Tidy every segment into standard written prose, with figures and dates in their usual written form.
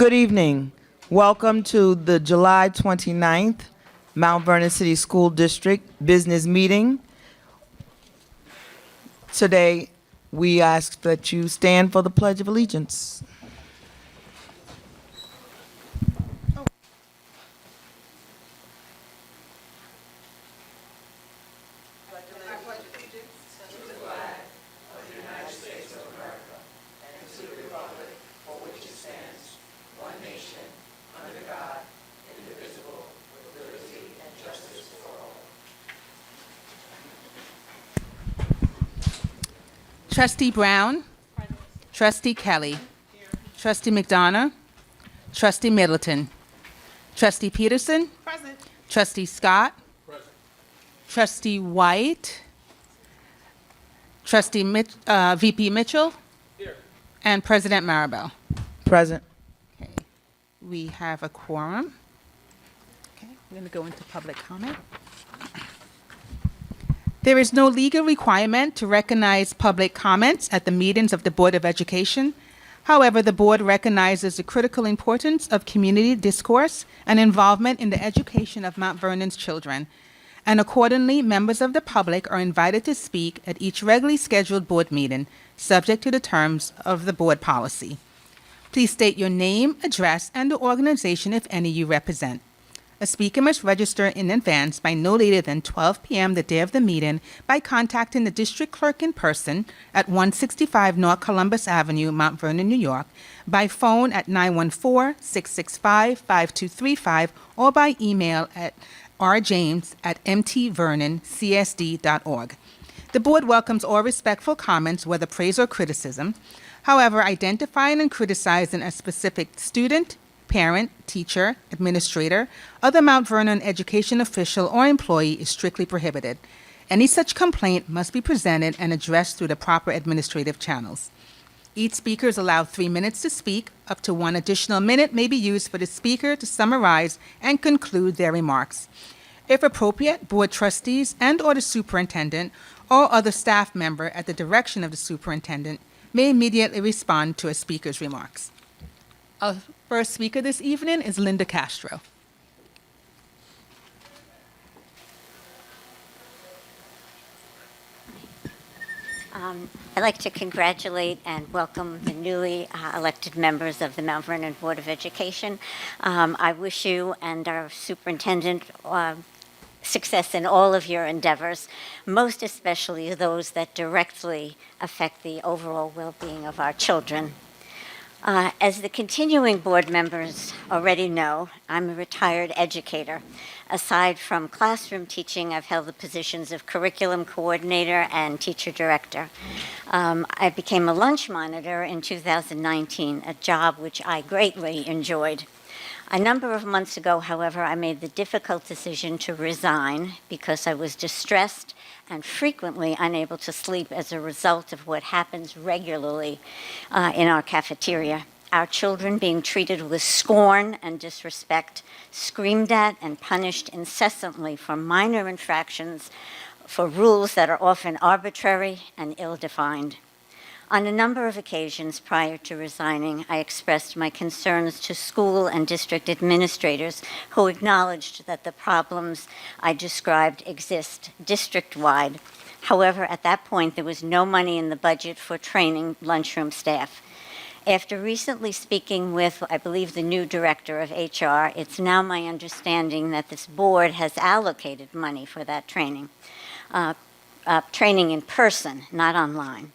Good evening. Welcome to the July 29th Mount Vernon City School District Business Meeting. Today, we ask that you stand for the Pledge of Allegiance. Trustee Brown. Trustee Kelly. Trustee McDonough. Trustee Middleton. Trustee Peterson. Present. Trustee Scott. Trustee White. Trustee VP Mitchell. Here. And President Maribel. Present. Okay. We have a quorum. Okay, we're going to go into public comment. There is no legal requirement to recognize public comments at the meetings of the Board of Education. However, the board recognizes the critical importance of community discourse and involvement in the education of Mount Vernon's children, and accordingly, members of the public are invited to speak at each regularly scheduled board meeting, subject to the terms of the board policy. Please state your name, address, and the organization, if any, you represent. A speaker must register in advance by no later than 12 p.m. the day of the meeting by contacting the district clerk in person at 165 North Columbus Avenue, Mount Vernon, New York, by phone at 914-665-5235, or by email at rjames@mtvernoncsd.org. The board welcomes all respectful comments, whether praise or criticism. However, identifying and criticizing a specific student, parent, teacher, administrator, other Mount Vernon education official, or employee is strictly prohibited. Any such complaint must be presented and addressed through the proper administrative channels. Each speaker is allowed 3 minutes to speak. Up to 1 additional minute may be used for the speaker to summarize and conclude their remarks. If appropriate, board trustees and/or the superintendent or other staff member at the direction of the superintendent may immediately respond to a speaker's remarks. Our first speaker this evening is Linda Castro. I'd like to congratulate and welcome the newly elected members of the Mount Vernon Board of Education. I wish you and our superintendent success in all of your endeavors, most especially those that directly affect the overall well-being of our children. As the continuing board members already know, I'm a retired educator. Aside from classroom teaching, I've held the positions of curriculum coordinator and teacher director. I became a lunch monitor in 2019, a job which I greatly enjoyed. A number of months ago, however, I made the difficult decision to resign because I was distressed and frequently unable to sleep as a result of what happens regularly in our cafeteria. Our children being treated with scorn and disrespect, screamed at and punished incessantly for minor infractions, for rules that are often arbitrary and ill-defined. On a number of occasions prior to resigning, I expressed my concerns to school and district administrators who acknowledged that the problems I described exist district-wide. However, at that point, there was no money in the budget for training lunchroom staff. After recently speaking with, I believe, the new director of HR, it's now my understanding that this board has allocated money for that training. Training in person, not online.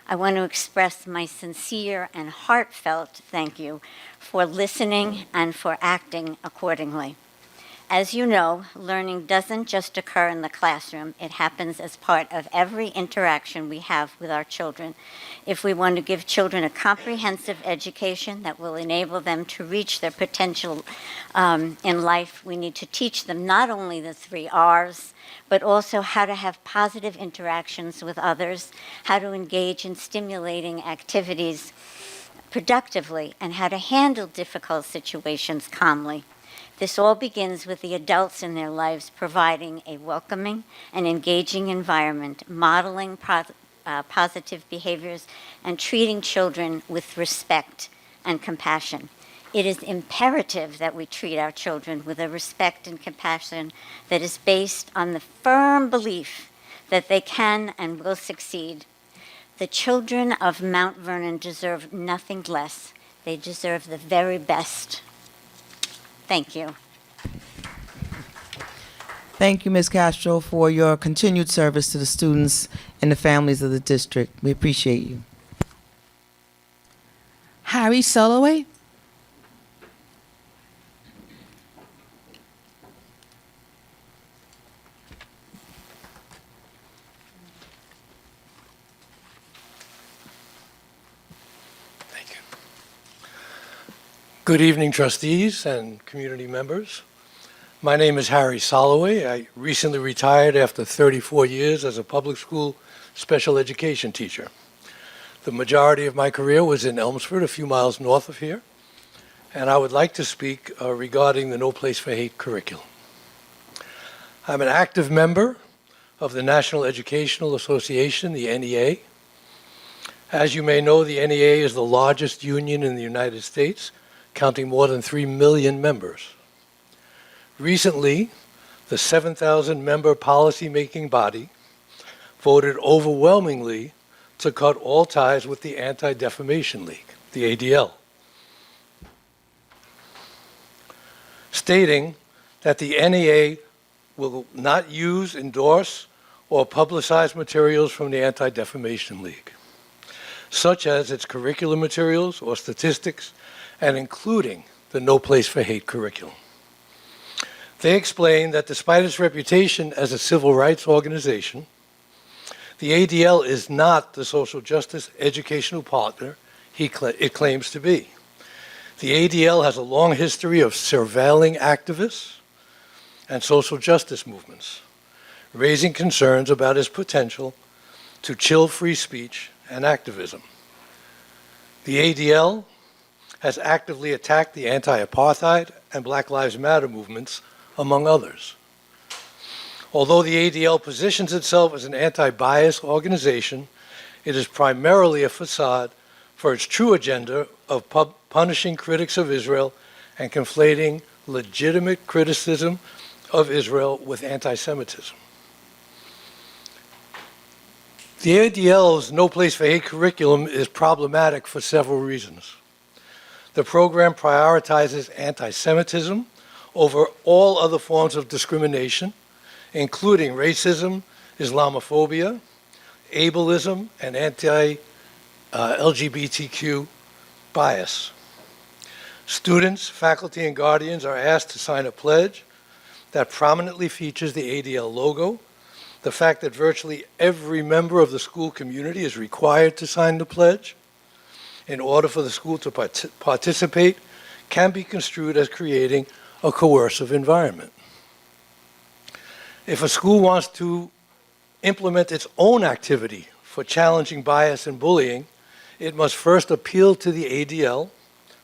I want to express my sincere and heartfelt thank you for listening and for acting accordingly. As you know, learning doesn't just occur in the classroom. It happens as part of every interaction we have with our children. If we want to give children a comprehensive education that will enable them to reach their potential in life, we need to teach them not only the 3 R's, but also how to have positive interactions with others, how to engage in stimulating activities productively, and how to handle difficult situations calmly. This all begins with the adults in their lives providing a welcoming and engaging environment, modeling positive behaviors, and treating children with respect and compassion. It is imperative that we treat our children with a respect and compassion that is based on the firm belief that they can and will succeed. The children of Mount Vernon deserve nothing less. They deserve the very best. Thank you. Thank you, Ms. Castro, for your continued service to the students and the families of the district. We appreciate you. Harry Soloway. Thank you. Good evening, trustees and community members. My name is Harry Soloway. I recently retired after 34 years as a public school special education teacher. The majority of my career was in Elmsford, a few miles north of here, and I would like to speak regarding the No Place for Hate curriculum. I'm an active member of the National Educational Association, the NEA. As you may know, the NEA is the largest union in the United States, counting more than 3 million members. Recently, the 7,000-member policy-making body voted overwhelmingly to cut all ties with the Anti-Defamation League, the ADL, stating that the NEA will not use, endorse, or publicize materials from the Anti-Defamation League, such as its curriculum materials or statistics, and including the No Place for Hate curriculum. They explained that despite its reputation as a civil rights organization, the ADL is not the social justice educational partner it claims to be. The ADL has a long history of surveilling activists and social justice movements, raising concerns about its potential to chill free speech and activism. The ADL has actively attacked the anti-apartheid and Black Lives Matter movements, among others. Although the ADL positions itself as an anti-bias organization, it is primarily a facade for its true agenda of punishing critics of Israel and conflating legitimate criticism of Israel with anti-Semitism. The ADL's No Place for Hate curriculum is problematic for several reasons. The program prioritizes anti-Semitism over all other forms of discrimination, including racism, Islamophobia, ableism, and anti-LGBTQ bias. Students, faculty, and guardians are asked to sign a pledge that prominently features the ADL logo. The fact that virtually every member of the school community is required to sign the pledge in order for the school to participate can be construed as creating a coercive environment. If a school wants to implement its own activity for challenging bias and bullying, it must first appeal to the ADL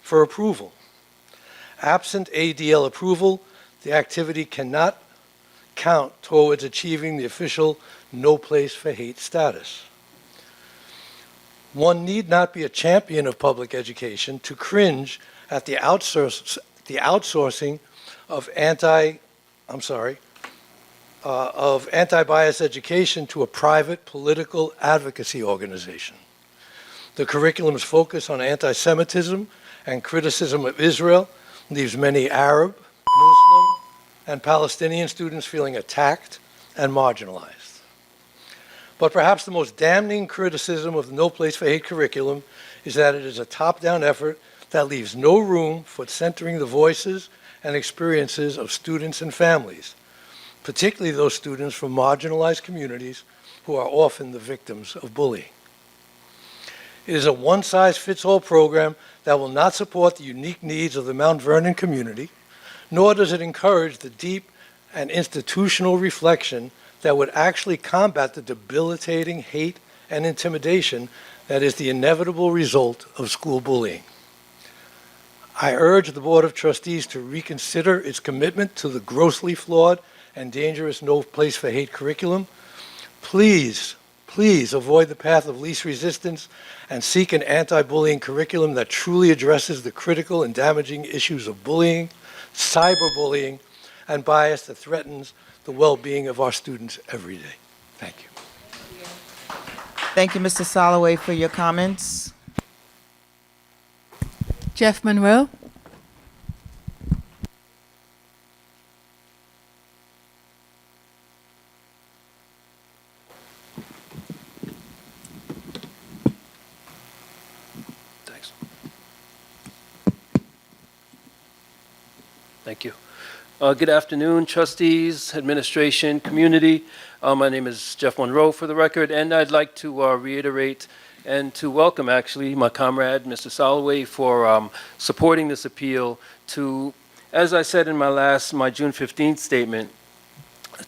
for approval. Absent ADL approval, the activity cannot count towards achieving the official No Place for Hate status. One need not be a champion of public education to cringe at the outsourcing of anti-bias education to a private political advocacy organization. The curriculum's focus on anti-Semitism and criticism of Israel leaves many Arab, Muslim, and Palestinian students feeling attacked and marginalized. But perhaps the most damning criticism of the No Place for Hate curriculum is that it is a top-down effort that leaves no room for centering the voices and experiences of students and families, particularly those students from marginalized communities who are often the victims of bullying. It is a one-size-fits-all program that will not support the unique needs of the Mount Vernon community, nor does it encourage the deep and institutional reflection that would actually combat the debilitating hate and intimidation that is the inevitable result of school bullying. I urge the Board of Trustees to reconsider its commitment to the grossly flawed and dangerous No Place for Hate curriculum. Please please avoid the path of least resistance and seek an anti-bullying curriculum that truly addresses the critical and damaging issues of bullying, cyberbullying, and bias that threatens the well-being of our students every day. Thank you. Thank you, Mr. Soloway, for your comments. Jeff Monroe. Thanks. Thank you. Good afternoon, trustees, administration, community. My name is Jeff Monroe, for the record, and I'd like to reiterate and to welcome, actually, my comrade, Mr. Soloway, for supporting this appeal to, as I said in my June 15th statement,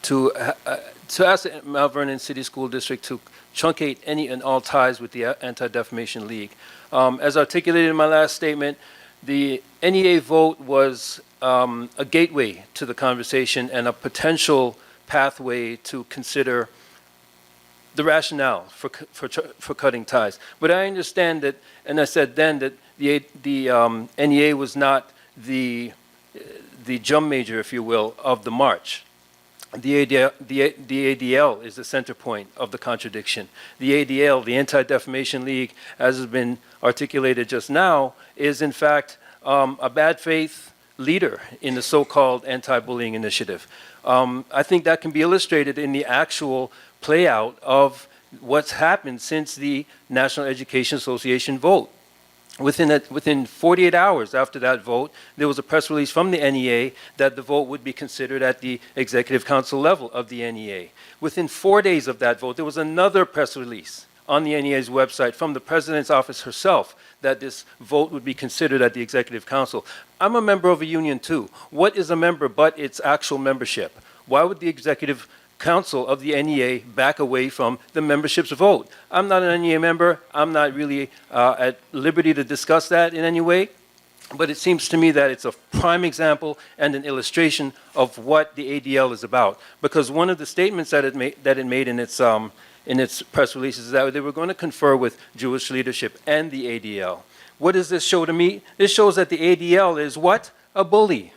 to ask the Mount Vernon City School District to truncate any and all ties with the Anti-Defamation League. As articulated in my last statement, the NEA vote was a gateway to the conversation and a potential pathway to consider the rationale for cutting ties. But I understand that, and I said then that the NEA was not the drum major, if you will, of the march. The ADL is the center point of the contradiction. The ADL, the Anti-Defamation League, as has been articulated just now, is in fact a bad faith leader in the so-called anti-bullying initiative. I think that can be illustrated in the actual play out of what's happened since the National Education Association vote. Within 48 hours after that vote, there was a press release from the NEA that the vote would be considered at the Executive Council level of the NEA. Within 4 days of that vote, there was another press release on the NEA's website from the President's office herself that this vote would be considered at the Executive Council. I'm a member of a union too. What is a member but its actual membership? Why would the Executive Council of the NEA back away from the membership's vote? I'm not an NEA member. I'm not really at liberty to discuss that in any way, but it seems to me that it's a prime example and an illustration of what the ADL is about. Because one of the statements that it made in its press releases is that they were going to confer with Jewish leadership and the ADL. What does this show to me? This shows that the ADL is what? A bully.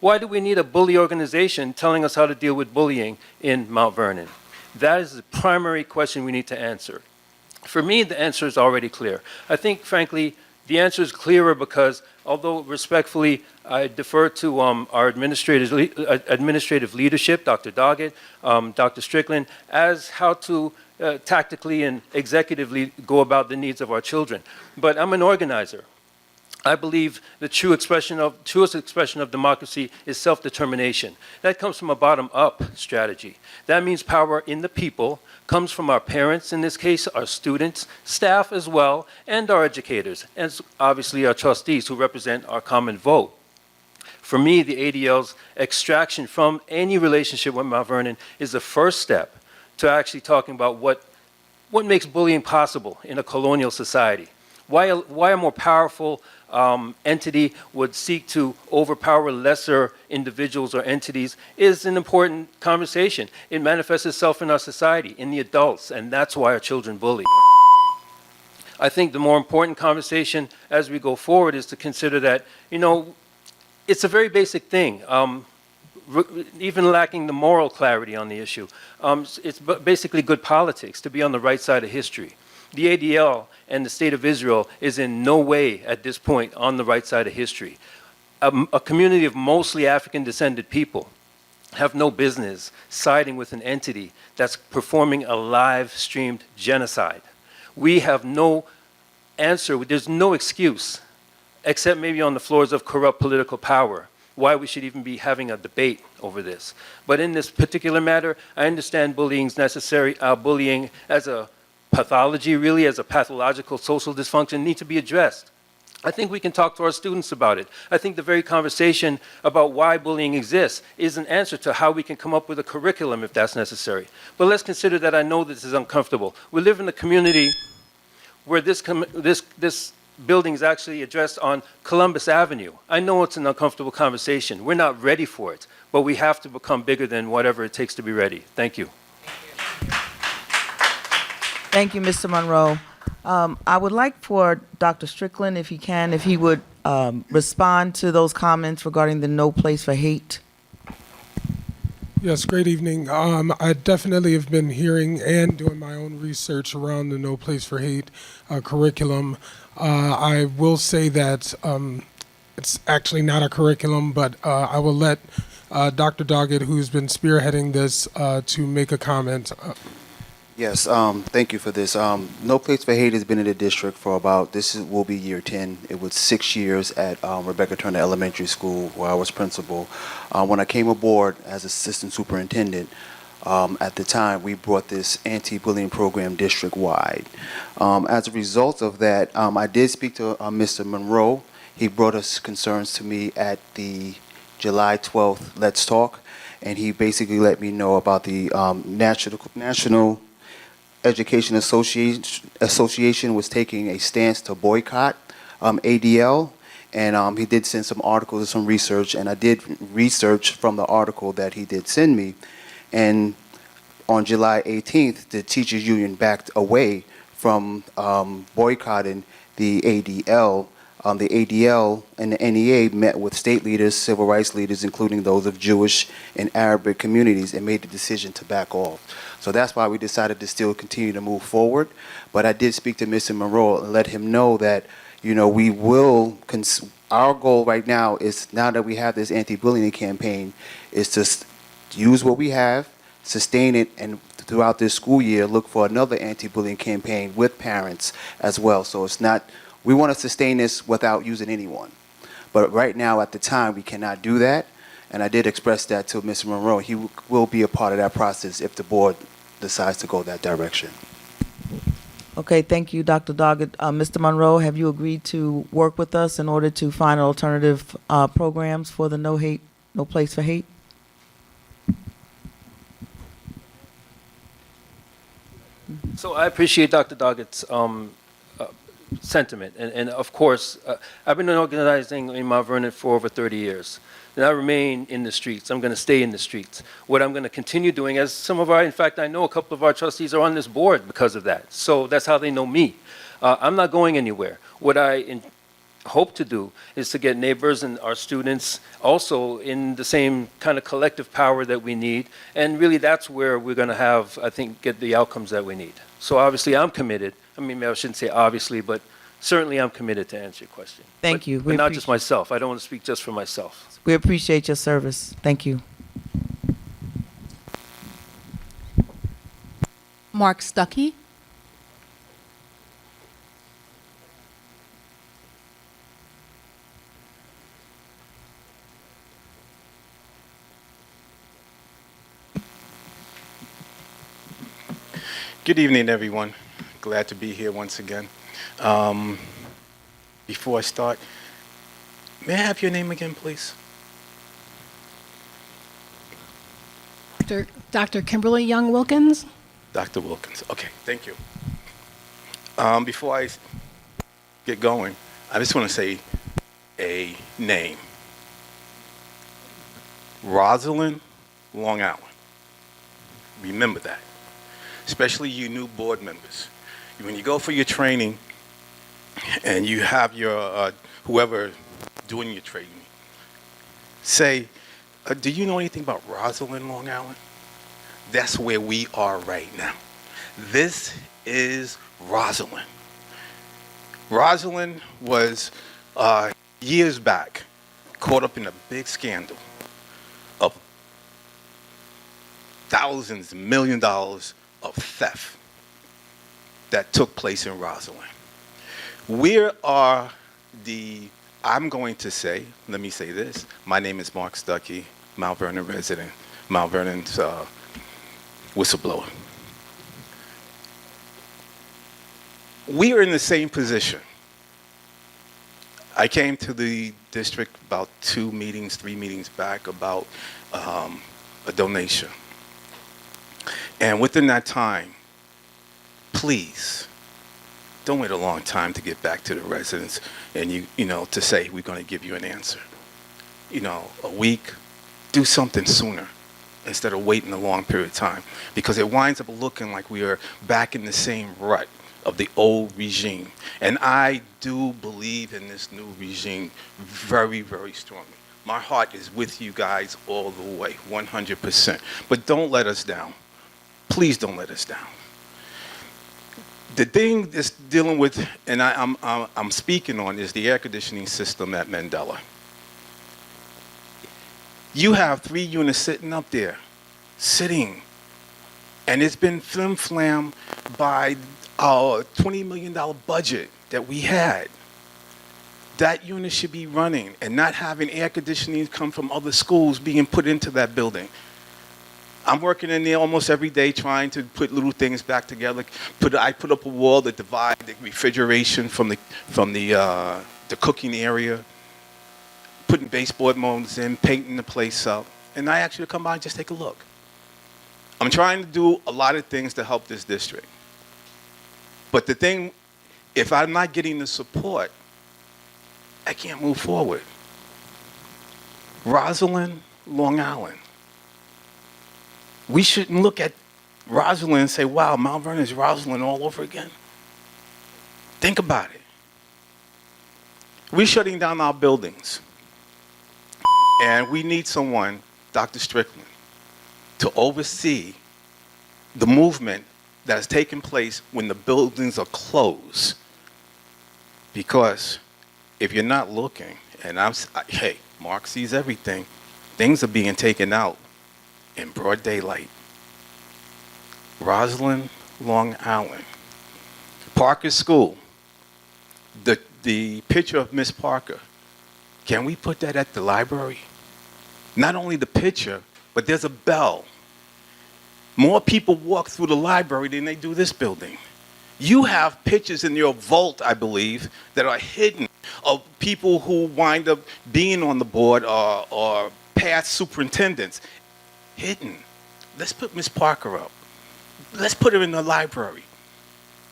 Why do we need a bully organization telling us how to deal with bullying in Mount Vernon? That is the primary question we need to answer. For me, the answer is already clear. I think, frankly, the answer is clearer because, although respectfully, I defer to our administrative leadership, Dr. Doggett, Dr. Strickland, as how to tactically and executively go about the needs of our children. But I'm an organizer. I believe the truest expression of democracy is self-determination. That comes from a bottom-up strategy. That means power in the people comes from our parents, in this case, our students, staff as well, and our educators, and obviously our trustees who represent our common vote. For me, the ADL's extraction from any relationship with Mount Vernon is the first step to actually talking about what makes bullying possible in a colonial society. Why a more powerful entity would seek to overpower lesser individuals or entities is an important conversation. It manifests itself in our society, in the adults, and that's why our children bully. I think the more important conversation as we go forward is to consider that, it's a very basic thing, even lacking the moral clarity on the issue. It's basically good politics to be on the right side of history. The ADL and the State of Israel is in no way at this point on the right side of history. A community of mostly African-descended people have no business siding with an entity that's performing a live-streamed genocide. We have no answer, there's no excuse, except maybe on the floors of corrupt political power, why we should even be having a debate over this. But in this particular matter, I understand bullying is necessary, bullying as a pathology, really, as a pathological social dysfunction, need to be addressed. I think we can talk to our students about it. I think the very conversation about why bullying exists is an answer to how we can come up with a curriculum if that's necessary. But let's consider that I know this is uncomfortable. We live in a community where this building is actually addressed on Columbus Avenue. I know it's an uncomfortable conversation. We're not ready for it, but we have to become bigger than whatever it takes to be ready. Thank you. Thank you, Mr. Monroe. I would like for Dr. Strickland, if he can, if he would respond to those comments regarding the No Place for Hate. Yes, great evening. I definitely have been hearing and doing my own research around the No Place for Hate curriculum. I will say that it's actually not a curriculum, but I will let Dr. Doggett, who's been spearheading this, to make a comment. Yes, thank you for this. No Place for Hate has been in the district for will be year 10. It was 6 years at Rebecca Turner Elementary School where I was principal. When I came aboard as assistant superintendent, at the time we brought this anti-bullying program district-wide. As a result of that, I did speak to Mr. Monroe. He brought us concerns to me at the July 12th Let's Talk, and he basically let me know about the National Education Association was taking a stance to boycott ADL, and he did send some articles and some research, and I did research from the article that he did send me, and on July 18th, the teachers union backed away from boycotting the ADL. The ADL and the NEA met with state leaders, civil rights leaders, including those of Jewish and Arabic communities, and made the decision to back off. So that's why we decided to still continue to move forward. But I did speak to Mr. Monroe and let him know that, we will, our goal right now is, now that we have this anti-bullying campaign, is to use what we have, sustain it, and throughout this school year, look for another anti-bullying campaign with parents as well. So it's not, we want to sustain this without using anyone. But right now, at the time, we cannot do that. And I did express that to Mr. Monroe. He will be a part of that process if the board decides to go that direction. Okay, thank you, Dr. Doggett. Mr. Monroe, have you agreed to work with us in order to find alternative programs for the No Place for Hate? So I appreciate Dr. Doggett's sentiment. And of course, I've been organizing in Mount Vernon for over 30 years. And I remain in the streets. I'm going to stay in the streets. What I'm going to continue doing, as in fact, I know a couple of our trustees are on this board because of that. So that's how they know me. I'm not going anywhere. What I hope to do is to get neighbors and our students also in the same kind of collective power that we need. And really that's where we're going to have, I think, get the outcomes that we need. So obviously I'm committed. I mean, I shouldn't say obviously, but certainly I'm committed to answer your question. Thank you. But not just myself. I don't want to speak just for myself. We appreciate your service. Thank you. Mark Stuckey. Good evening, everyone. Glad to be here once again. Before I start, may I have your name again, please? Dr. Kimberly Young Wilkins. Dr. Wilkins. Okay, thank you. Before I get going, I just want to say a name. Rosalind Long Island. Remember that. Especially you new board members. When you go for your training and you have your, whoever doing your training, say, do you know anything about Rosalind, Long Island? That's where we are right now. This is Rosalind. Rosalind was, years back, caught up in a big scandal of thousands, $1 million of theft that took place in Rosalind. We are I'm going to say, let me say this, my name is Mark Stuckey, Mount Vernon resident, Mount Vernon's whistleblower. We are in the same position. I came to the district about 3 meetings back about a donation. And within that time, please, don't wait a long time to get back to the residents and you know, to say we're going to give you an answer. You know, a week, do something sooner. instead of waiting a long period of time, because it winds up looking like we are back in the same rut of the old regime. And I do believe in this new regime very, very strongly. My heart is with you guys all the way, 100%. But don't let us down. Please don't let us down. The thing that's dealing with, and I'm speaking on, is the air conditioning system at Mandela. You have 3 units sitting up there, and it's been flim-flam by our $20 million budget that we had. That unit should be running and not having air conditioning come from other schools being put into that building. I'm working in there almost every day trying to put little things back together. I put up a wall that divides the refrigeration from the cooking area, putting baseboard molds in, painting the place up, and I actually come by and just take a look. I'm trying to do a lot of things to help this district. But the thing, if I'm not getting the support, I can't move forward. Rosalind, Long Island. We shouldn't look at Rosalind and say, wow, Mount Vernon is Rosalind all over again. Think about it. We're shutting down our buildings. And we need someone, Dr. Strickland, to oversee the movement that has taken place when the buildings are closed. Because if you're not looking, and hey, Mark sees everything, things are being taken out in broad daylight. Rosalind, Long Island. Parker School. The picture of Miss Parker, can we put that at the library? Not only the picture, but there's a bell. More people walk through the library than they do this building. You have pictures in your vault, I believe, that are hidden of people who wind up being on the board or past superintendents. Hidden. Let's put Miss Parker up. Let's put her in the library.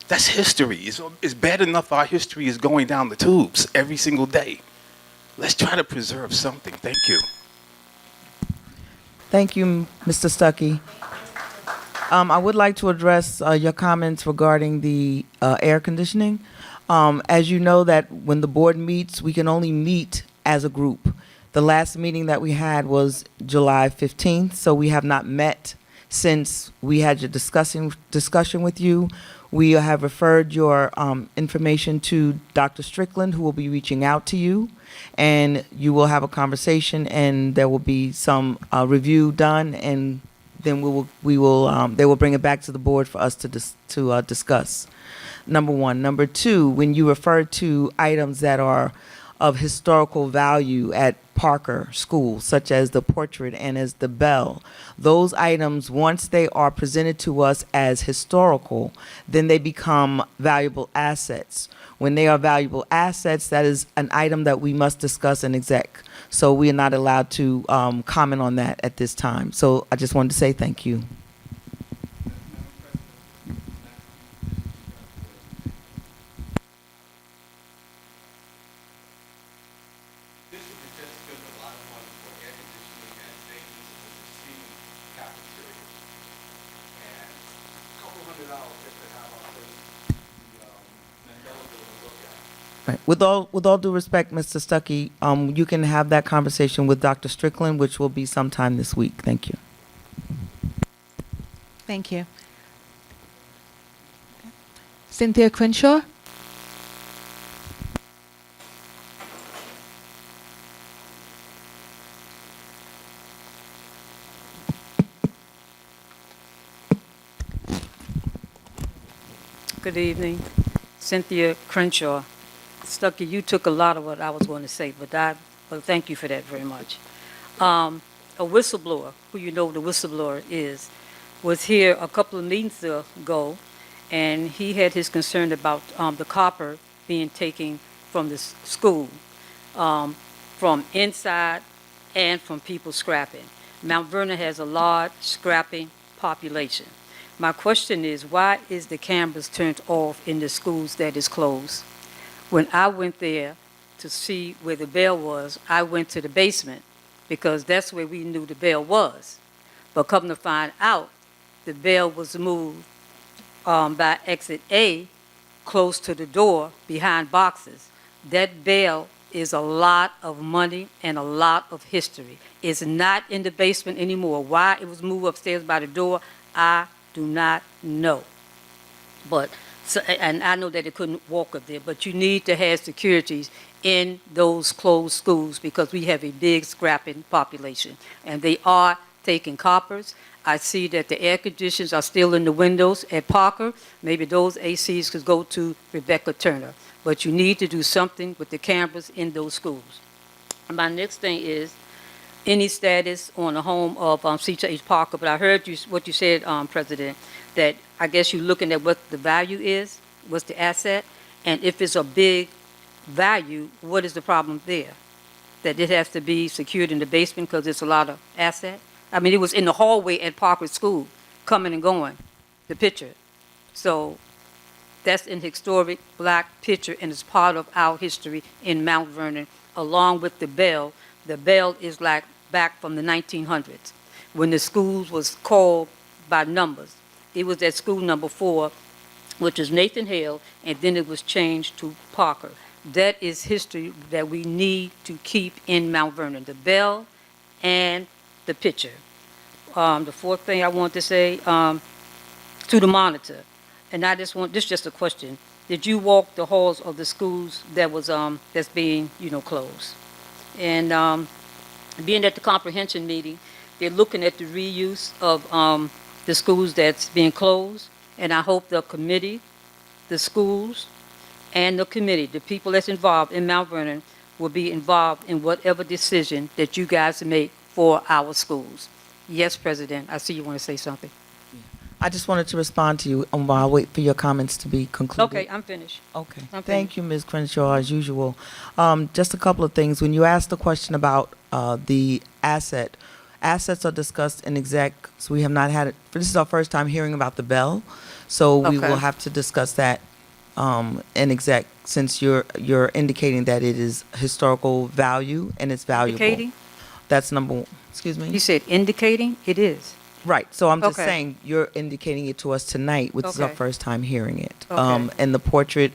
That's history. It's bad enough our history is going down the tubes every single day. Let's try to preserve something. Thank you. Thank you, Mr. Stuckey. I would like to address your comments regarding the air conditioning. As you know, that when the board meets, we can only meet as a group. The last meeting that we had was July 15th, so we have not met since we had your discussion with you. We have referred your information to Dr. Strickland, who will be reaching out to you, and you will have a conversation, and there will be some review done, and then they will bring it back to the board for us to discuss. Number one. Number two, when you refer to items that are of historical value at Parker School, such as the portrait and as the bell, those items, once they are presented to us as historical, then they become valuable assets. When they are valuable assets, that is an item that we must discuss in exec. So we are not allowed to comment on that at this time. So I just wanted to say thank you. Right. With all due respect, Mr. Stuckey, you can have that conversation with Dr. Strickland, which will be sometime this week. Thank you. Thank you. Cynthia Crenshaw? Good evening. Cynthia Crenshaw. Stuckey, you took a lot of what I was going to say, but thank you for that very much. A whistleblower, who you know the whistleblower is, was here a couple of meetings ago, and he had his concern about the copper being taken from the school, from inside and from people scrapping. Mount Vernon has a large scrapping population. My question is, why is the cameras turned off in the schools that is closed? When I went there to see where the bell was, I went to the basement because that's where we knew the bell was. But come to find out, the bell was moved by exit A, close to the door, behind boxes. That bell is a lot of money and a lot of history. It's not in the basement anymore. Why it was moved upstairs by the door, I do not know. But, so, and I know that it couldn't walk up there, but you need to have securities in those closed schools because we have a big scrapping population. And they are taking coppers. I see that the air conditions are still in the windows at Parker. Maybe those ACs could go to Rebecca Turner. But you need to do something with the cameras in those schools. And my next thing is any status on the home of C.H. Parker. But I heard you, what you said, President, that I guess you're looking at what the value is, what's the asset, and if it's a big value, what is the problem there? That it has to be secured in the basement because it's a lot of asset? I mean, it was in the hallway at Parker School, coming and going, the picture. So that's an historic black picture, and it's part of our history in Mount Vernon, along with the bell. The bell is like back from the 1900s, when the schools was called by numbers. It was at school number 4, which is Nathan Hale, and then it was changed to Parker. That is history that we need to keep in Mount Vernon, the bell and the picture. The fourth thing I want to say, to the monitor, and I just want, this is just a question. Did you walk the halls of the schools that was, that's being, closed? And being at the comprehension meeting, they're looking at the reuse of the schools that's being closed, and I hope the committee, the schools, and the committee, the people that's involved in Mount Vernon, will be involved in whatever decision that you guys make for our schools. Yes, President, I see you want to say something. I just wanted to respond to you while I wait for your comments to be concluded. Okay, I'm finished. Okay. I'm Thank you, Ms. Crenshaw, as usual. Just a couple of things. When you asked the question about the assets are discussed in exec, so we have not had it. This is our first time hearing about the bell, so we Okay. will have to discuss that in exec, since you're indicating that it is historical value and it's valuable. Indicating? That's number one. Excuse me? You said indicating? It is. Right. So I'm just Okay. saying you're indicating it to us tonight, which is our Okay. first time hearing it. Okay. And the portrait,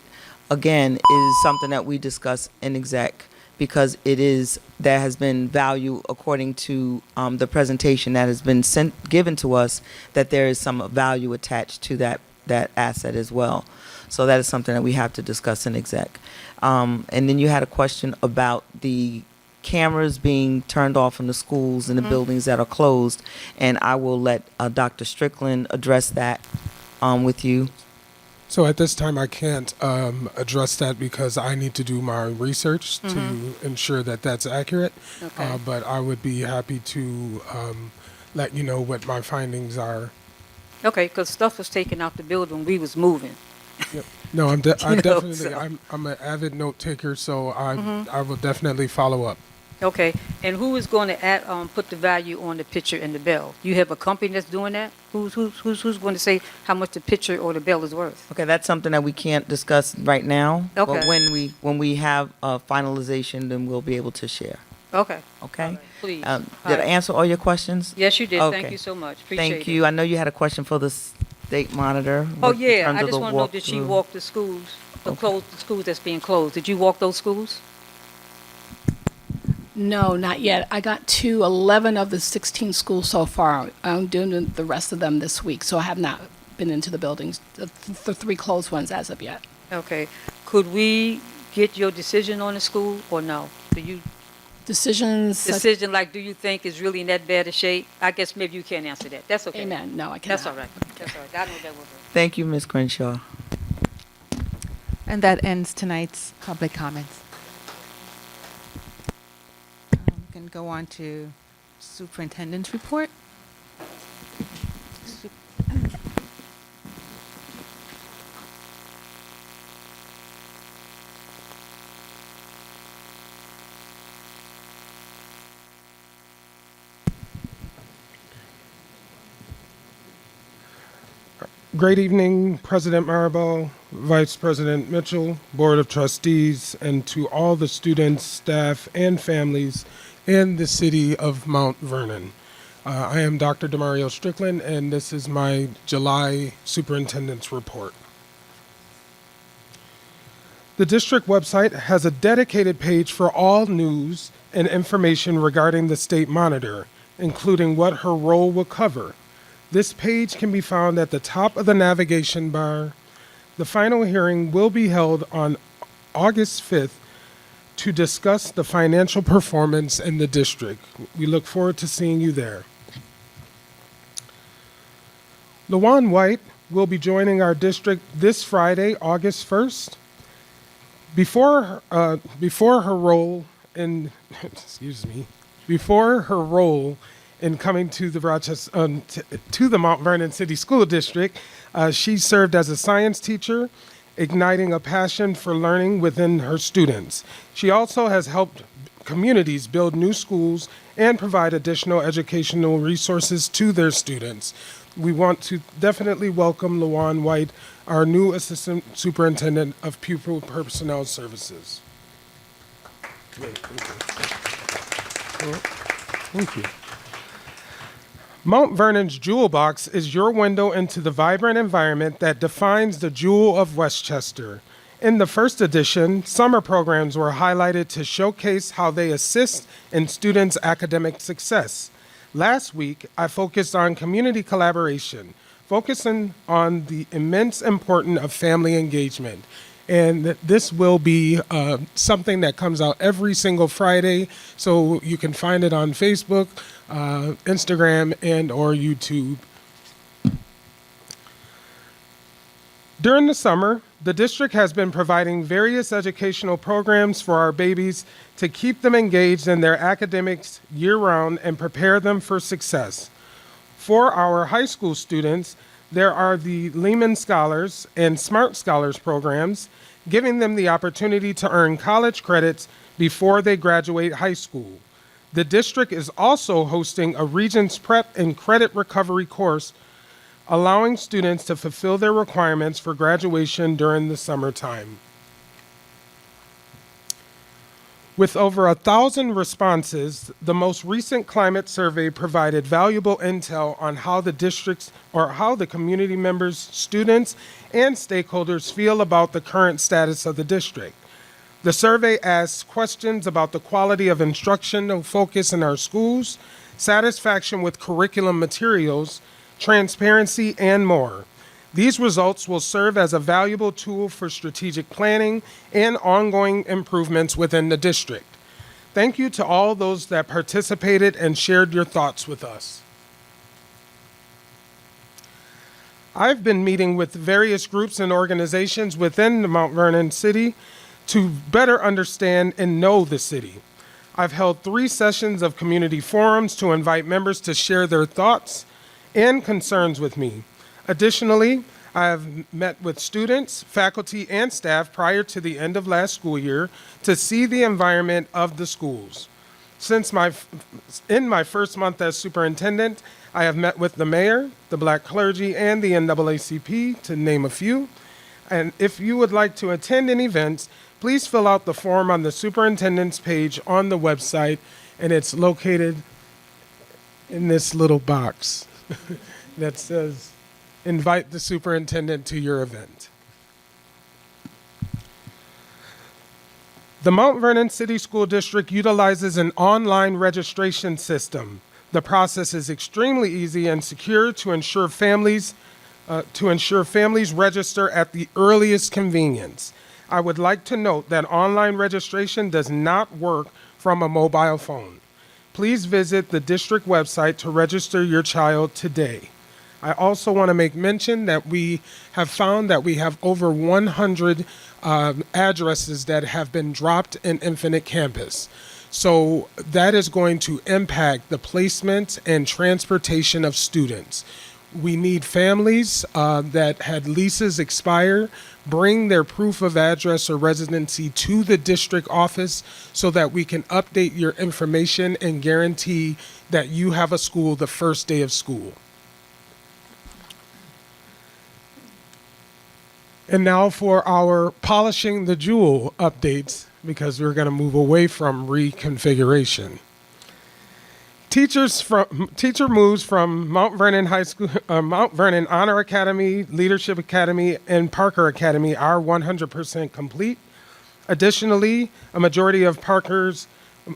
again, is something that we discuss in exec because there has been value according to the presentation that has been given to us, that there is some value attached to that asset as well. So that is something that we have to discuss in exec. And then you had a question about the cameras being turned off in the schools and the buildings that are closed, and I will let Dr. Strickland address that with you. So at this time, I can't address that because I need to do my research to ensure that that's accurate. Okay. But I would be happy to let you know what my findings are. Okay, because stuff was taken out the building when we was moving. Yep. No, I'm know, definitely, so- I'm an avid note taker, so I will definitely follow up. Okay, and who is going to put the value on the picture and the bell? You have a company that's doing that? Who's going to say how much the picture or the bell is worth? Okay, that's something that we can't discuss right now. Okay. But when we have finalization, then we'll be able to share. Okay. Okay? All right, please. Did All I right. answer all your questions? Yes, you did. Thank Okay. you so much. Appreciate it. Thank you. I know you had a question for the state monitor. Oh, in yeah, terms I of just the want to know, did she walkthrough. walk the schools, the Okay. schools that's being closed? Did you walk those schools? No, not yet. I got to 11 of the 16 schools so far. I'm doing the rest of them this week, so I have not been into the buildings, the 3 closed ones as of yet. Okay. Could we get your decision on the school or no? Do you, Decisions, decision like, do you think is really in that bad a shape? I guess maybe you can't answer that. That's okay. amen. No, I cannot. That's all right. That's all right. I know that was Thank you, Ms. Crenshaw. And that ends tonight's public comments. We can go on to superintendent's report. Great evening, President Maribel, Vice President Mitchell, Board of Trustees, and to all the students, staff, and families in the city of Mount Vernon. I am Dr. Demario Strickland, and this is my July Superintendent's Report. The district website has a dedicated page for all news and information regarding the state monitor, including what her role will cover. This page can be found at the top of the navigation bar. The final hearing will be held on August 5th to discuss the financial performance in the district. We look forward to seeing you there. LaJuan White will be joining our district this Friday, August 1st. Before her role in coming to the to the Mount Vernon City School District, she served as a science teacher, igniting a passion for learning within her students. She also has helped communities build new schools and provide additional educational resources to their students. We want to definitely welcome LaJuan White, our new Assistant Superintendent of Pupil Personnel Services. Thank you. Mount Vernon's Jewel Box is your window into the vibrant environment that defines the jewel of Westchester. In the first edition, summer programs were highlighted to showcase how they assist in students' academic success. Last week, I focused on community collaboration, focusing on the immense importance of family engagement. And this will be something that comes out every single Friday, so you can find it on Facebook, Instagram, and or YouTube. During the summer, the district has been providing various educational programs for our babies to keep them engaged in their academics year-round and prepare them for success. For our high school students, there are the Lehman Scholars and Smart Scholars programs, giving them the opportunity to earn college credits before they graduate high school. The district is also hosting a Regents Prep and Credit Recovery course, allowing students to fulfill their requirements for graduation during the summertime. With over 1,000 responses, the most recent climate survey provided valuable intel on how the districts or how the community members, students, and stakeholders feel about the current status of the district. The survey asks questions about the quality of instructional focus in our schools, satisfaction with curriculum materials, transparency, and more. These results will serve as a valuable tool for strategic planning and ongoing improvements within the district. Thank you to all those that participated and shared your thoughts with us. I've been meeting with various groups and organizations within the Mount Vernon City to better understand and know the city. I've held 3 sessions of community forums to invite members to share their thoughts and concerns with me. Additionally, I have met with students, faculty, and staff prior to the end of last school year to see the environment of the schools. In my first month as superintendent, I have met with the mayor, the black clergy, and the NAACP, to name a few. And if you would like to attend any events, please fill out the form on the superintendent's page on the website, and it's located in this little box that says, invite the superintendent to your event. The Mount Vernon City School District utilizes an online registration system. The process is extremely easy and secure to ensure families register at the earliest convenience. I would like to note that online registration does not work from a mobile phone. Please visit the district website to register your child today. I also want to make mention that we have found that we have over 100 addresses that have been dropped in Infinite Campus. So that is going to impact the placement and transportation of students. We need families that had leases expire, bring their proof of address or residency to the district office so that we can update your information and guarantee that you have a school the first day of school. And now for our polishing the jewel updates, because we're going to move away from reconfiguration. Teacher moves from Mount Vernon High School, Mount Vernon Honor Academy, Leadership Academy, and Parker Academy are 100% complete. Additionally, a majority of Parker's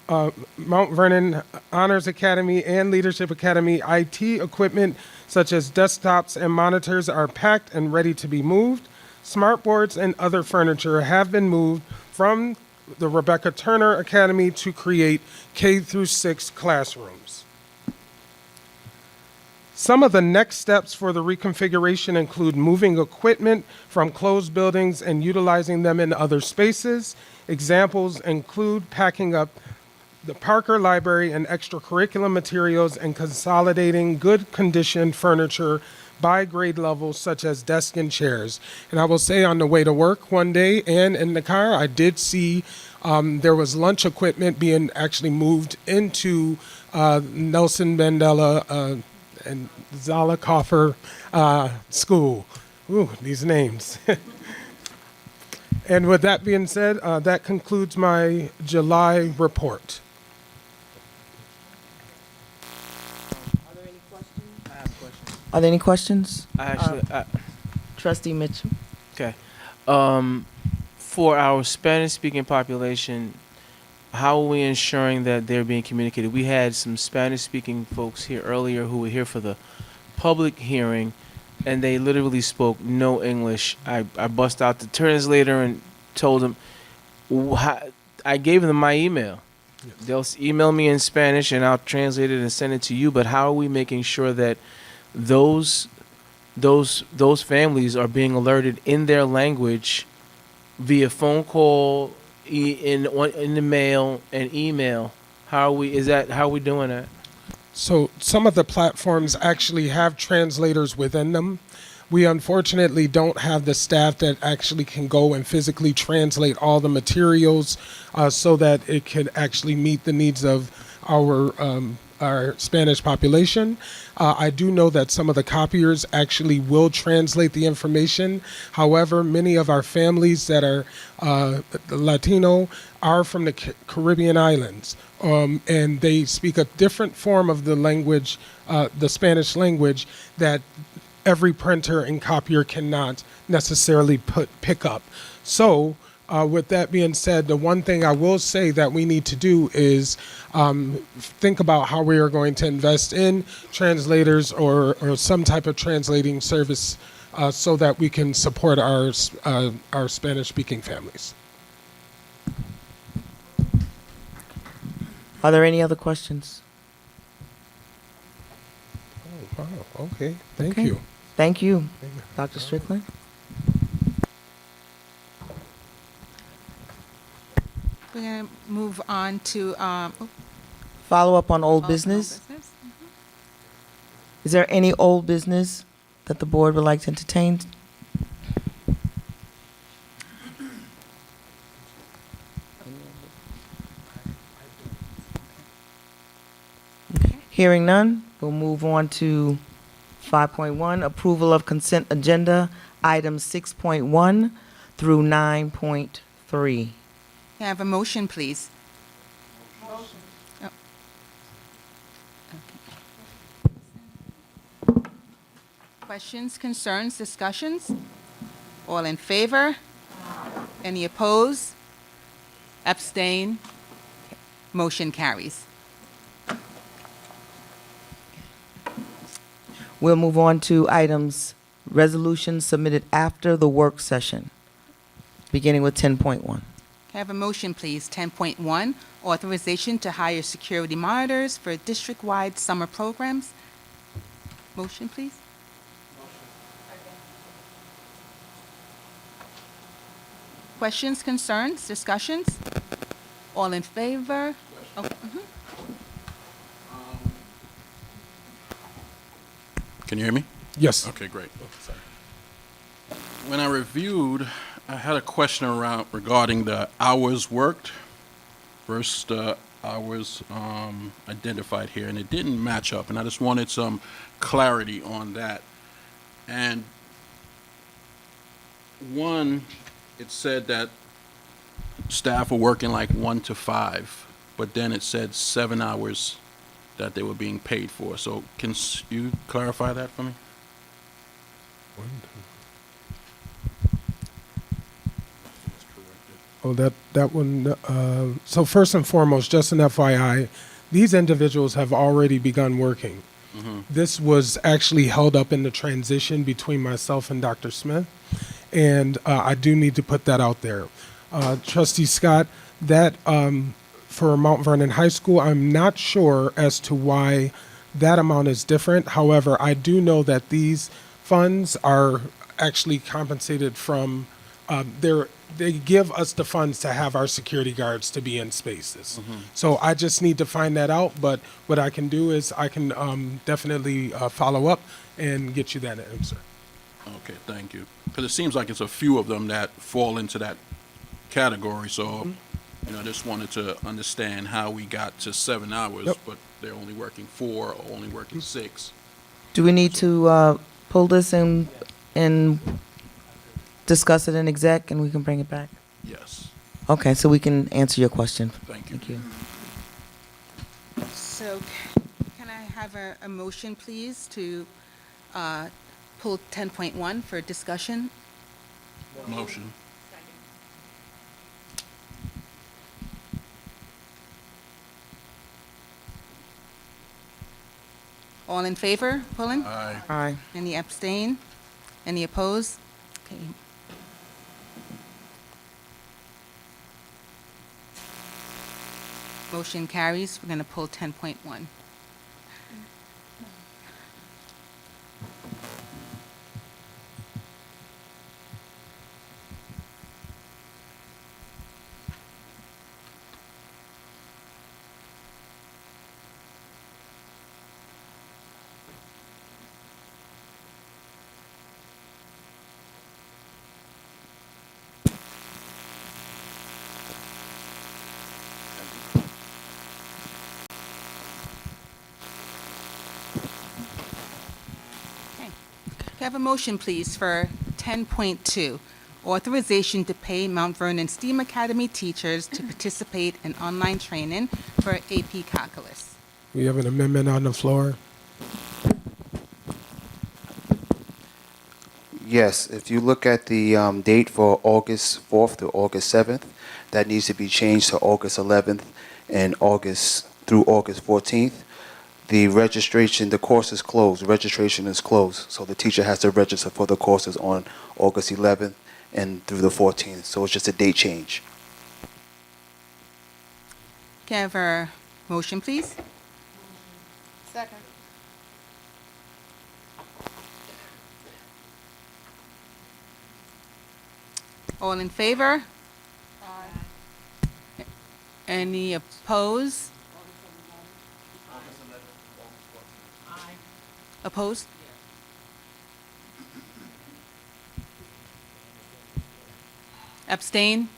Mount Vernon Honors Academy and Leadership Academy IT equipment, such as desktops and monitors, are packed and ready to be moved. Smartboards and other furniture have been moved from the Rebecca Turner Academy to create K through 6 classrooms. Some of the next steps for the reconfiguration include moving equipment from closed buildings and utilizing them in other spaces. Examples include packing up the Parker Library and extracurricular materials and consolidating good condition furniture by grade levels, such as desks and chairs. And I will say, on the way to work one day and in the car, I did see there was lunch equipment being actually moved into Nelson Mandela and Zollicoffer School. Ooh, these names. And with that being said, that concludes my July report. Are there any questions? Trustee Mitchell. Okay. For our Spanish-speaking population, how are we ensuring that they're being communicated? We had some Spanish-speaking folks here earlier who were here for the public hearing, and they literally spoke no English. I bust out the translator and told them, I gave them my email. Yes. They'll email me in Spanish, and I'll translate it and send it to you. But how are we making sure that those families are being alerted in their language via phone call, in the mail, and email? How are we doing that? So some of the platforms actually have translators within them. We unfortunately don't have the staff that actually can go and physically translate all the materials so that it could actually meet the needs of our Spanish population. I do know that some of the copiers actually will translate the information. However, many of our families that are Latino are from the Caribbean islands, and they speak a different form of the language, the Spanish language, that every printer and copier cannot necessarily pick up. So, with that being said, the one thing I will say that we need to do is think about how we are going to invest in translators or some type of translating service so that we can support our Spanish-speaking families. Are there any other questions? Oh, wow. Okay. Thank Okay. you. Thank you, Dr. Strickland. We're going to move on to Follow up on old business. Is there any old business that the board would like to entertain? Okay. Hearing none, we'll move on to 5.1, approval of consent agenda, items 6.1 through 9.3. Can I have a motion, please? Motion. Oh. Okay. Questions, concerns, discussions? All in favor? Any opposed? Abstain? Motion carries. We'll move on to items, resolutions submitted after the work session, beginning with 10.1. Can I have a motion, please? 10.1, authorization to hire security monitors for district-wide summer programs. Motion, please. Questions, concerns, discussions? All in favor? Oh, Can you hear me? Yes. Okay, great. When I reviewed, I had a question regarding the hours worked versus the hours identified here, and it didn't match up, and I just wanted some clarity on that. And one, it said that staff were working like 1 to 5, but then it said 7 hours that they were being paid for. So can you clarify that for me? Oh, that one. So first and foremost, just an FYI, these individuals have already begun working. This was actually held up in the transition between myself and Dr. Smith, and I do need to put that out there. Trustee Scott, that for Mount Vernon High School, I'm not sure as to why that amount is different. However, I do know that these funds are actually compensated from they give us the funds to have our security guards to be in spaces. So I just need to find that out. But what I can do is I can definitely follow up and get you that answer. Okay, thank you. Because it seems like it's a few of them that fall into that category. So, I just wanted to understand how we got to 7 hours, Yep. but they're only working 4 or only working 6. Do we need to pull this and discuss it in exec, and we can bring it back? Yes. Okay, so we can answer your question. Thank you. Thank you. So can I have a motion, please, to pull 10.1 for discussion? Motion. All in favor, pulling? Aye. Aye. Any abstain? Any opposed? Okay. Motion carries. We're going to pull 10.1. Okay. Can I have a motion, please, for 10.2, authorization to pay Mount Vernon STEAM Academy teachers to participate in online training for AP Calculus? We have an amendment on the floor. Yes, if you look at the date for August 4th to August 7th, that needs to be changed to August 11th and August through August 14th. The registration, the course is closed, registration is closed, so the teacher has to register for the courses on August 11th and through the 14th, so it's just a date change. Can I have a motion, please? Second. All in favor? Aye. Any opposed? Opposed? Abstain?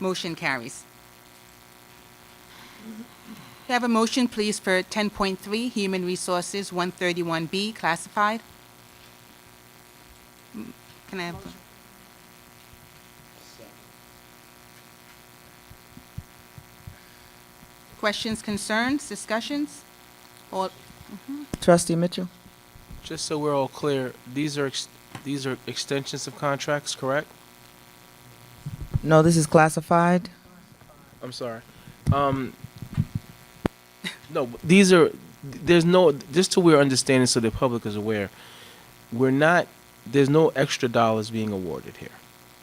Motion carries. Can I have a motion, please, for 10.3, Human Resources 131B, classified? Can I have? Questions, concerns, discussions? All, Trustee Mitchell? Just so we're all clear, these are extensions of contracts, correct? No, this is classified. I'm sorry. No, these are, there's no, just so we're understanding so the public is aware, there's no extra dollars being awarded here,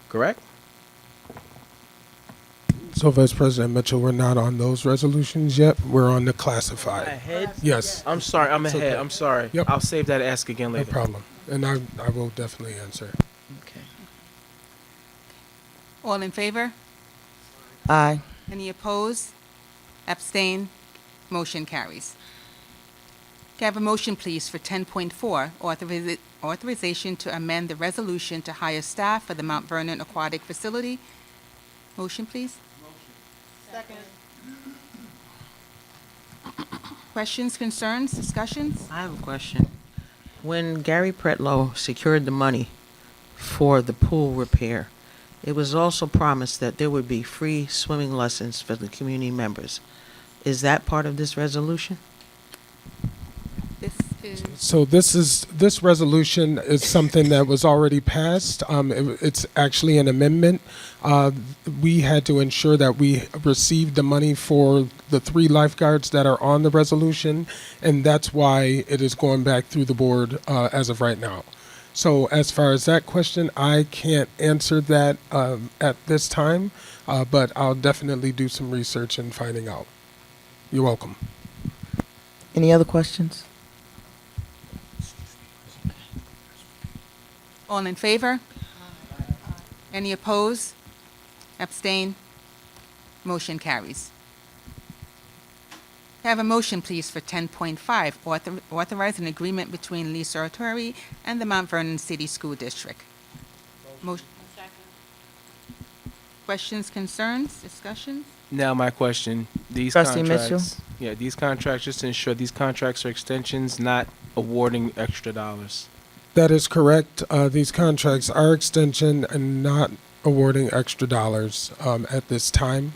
correct? So, Vice President Mitchell, we're not on those resolutions yet. We're on the classified. Ahead? Yes, I'm sorry, I'm It's ahead, okay. I'm sorry. Yep. I'll save that ask again no later. problem. And I will definitely answer. Okay. all in favor? Aye. Any opposed? Abstain? Motion carries. Can I have a motion, please, for 10.4, authorization to amend the resolution to hire staff for the Mount Vernon Aquatic Facility? Motion, please? Second. Questions, concerns, discussions? I have a question. When Gary Pretlow secured the money for the pool repair, it was also promised that there would be free swimming lessons for the community members. Is that part of this resolution? This is, So this resolution is something that was already passed. It's actually an amendment. We had to ensure that we received the money for the 3 lifeguards that are on the resolution, and that's why it is going back through the board as of right now. So as far as that question, I can't answer that at this time, but I'll definitely do some research and finding out. You're welcome. Any other questions? all in favor? Any opposed? Abstain? Motion carries. Can I have a motion, please, for 10.5, authorize an agreement between Lisa Sartori and the Mount Vernon City School District. Motion. Questions, concerns, discussions? Now my question, these Trustee Mitchell? contracts, yeah, these contracts, just to ensure these contracts are extensions, not awarding extra dollars. That is correct. These contracts are extension and not awarding extra dollars at this time.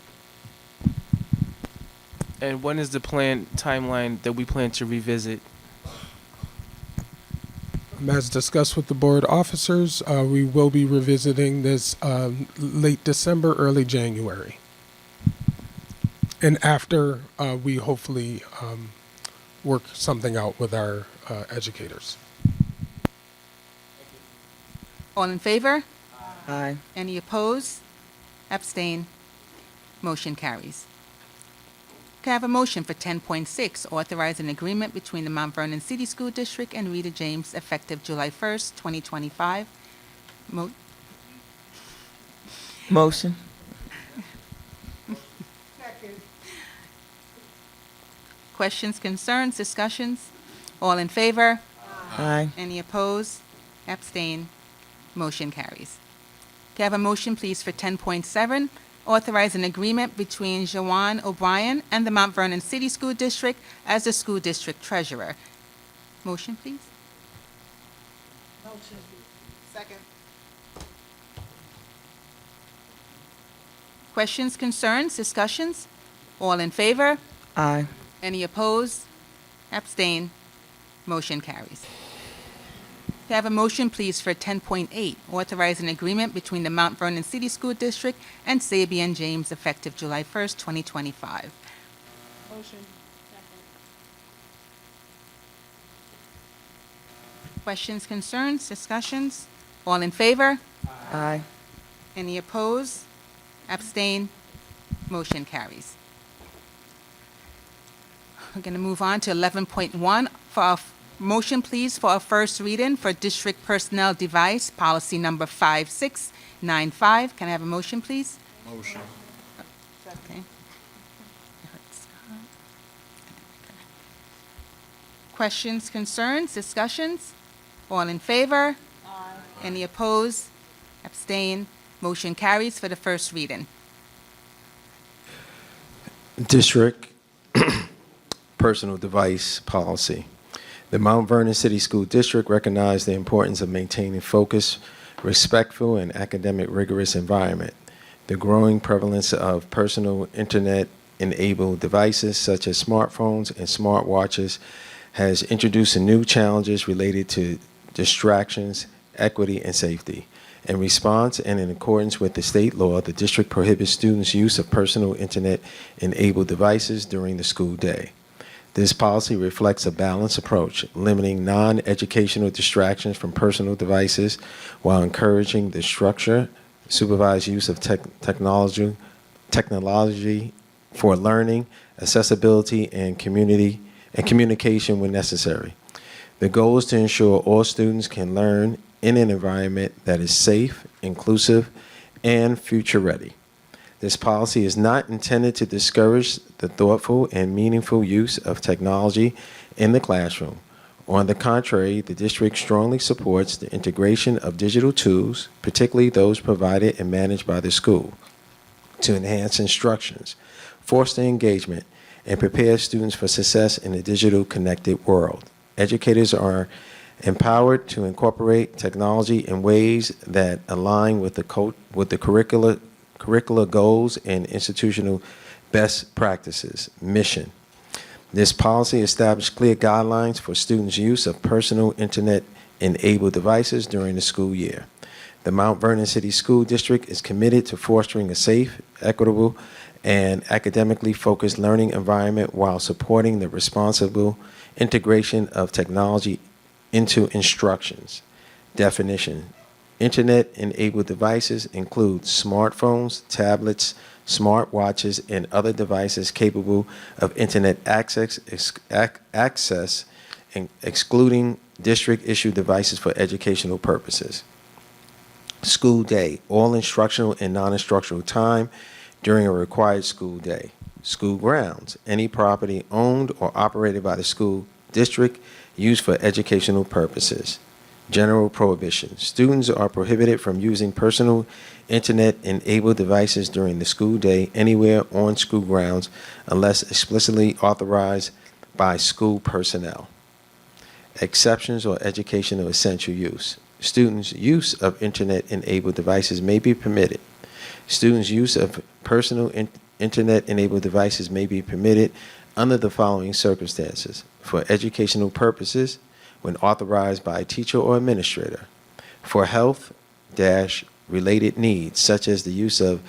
And when is the timeline that we plan to revisit? As discussed with the board officers, we will be revisiting this late December, early January. And after we hopefully work something out with our educators. All in favor? Aye. Any opposed? Abstain? Motion carries. Can I have a motion for 10.6, authorize an agreement between the Mount Vernon City School District and Rita James effective July 1st, 2025? Motion. Questions, concerns, discussions? All in favor? Aye. Any opposed? Abstain? Motion carries. Can I have a motion, please, for 10.7, authorize an agreement between Jawan O'Brien and the Mount Vernon City School District as the school district treasurer? Motion, please. Motion. Second. Questions, concerns, discussions? All in favor? Aye. Any opposed? Abstain? Motion carries. Can I have a motion, please, for 10.8, authorize an agreement between the Mount Vernon City School District and Sabian James effective July 1st, 2025? Motion. Questions, concerns, discussions? All in favor? Aye. Any opposed? Abstain? Motion carries. We're going to move on to 11.1 for our motion, please, for a first reading for district personnel device, policy number 5695. Can I have a motion, please? Motion. Okay. Questions, concerns, discussions? All in favor? Aye. Any opposed? Abstain? Motion carries for the first reading. District personal device policy. The Mount Vernon City School District recognized the importance of maintaining focused, respectful, and academic rigorous environment. The growing prevalence of personal internet-enabled devices such as smartphones and smartwatches has introduced new challenges related to distractions, equity, and safety. In response and in accordance with the state law, the district prohibits students' use of personal internet-enabled devices during the school day. This policy reflects a balanced approach, limiting non-educational distractions from personal devices while encouraging the structured, supervised use of technology for learning, accessibility, and communication when necessary. The goal is to ensure all students can learn in an environment that is safe, inclusive, and future-ready. This policy is not intended to discourage the thoughtful and meaningful use of technology in the classroom. On the contrary, the district strongly supports the integration of digital tools, particularly those provided and managed by the school, to enhance instructions, foster engagement, and prepare students for success in the digital connected world. Educators are empowered to incorporate technology in ways that align with the curricular goals and institutional Best practices. Mission. This policy established clear guidelines for students' use of personal internet-enabled devices during the school year. The Mount Vernon City School District is committed to fostering a safe, equitable, and academically focused learning environment while supporting the responsible integration of technology into instructions. Definition. Internet-enabled devices include smartphones, tablets, smartwatches, and other devices capable of internet access, excluding district-issued devices for educational purposes. School day, all instructional and non-instructional time during a required school day. School grounds, any property owned or operated by the school district used for educational purposes. General prohibition. Students are prohibited from using personal internet-enabled devices during the school day anywhere on school grounds unless explicitly authorized by school personnel. Exceptions or educational essential use. Students' use of internet-enabled devices may be permitted. Students' use of personal internet-enabled devices may be permitted under the following circumstances: for educational purposes, when authorized by a teacher or administrator; for health-related needs, such as the use of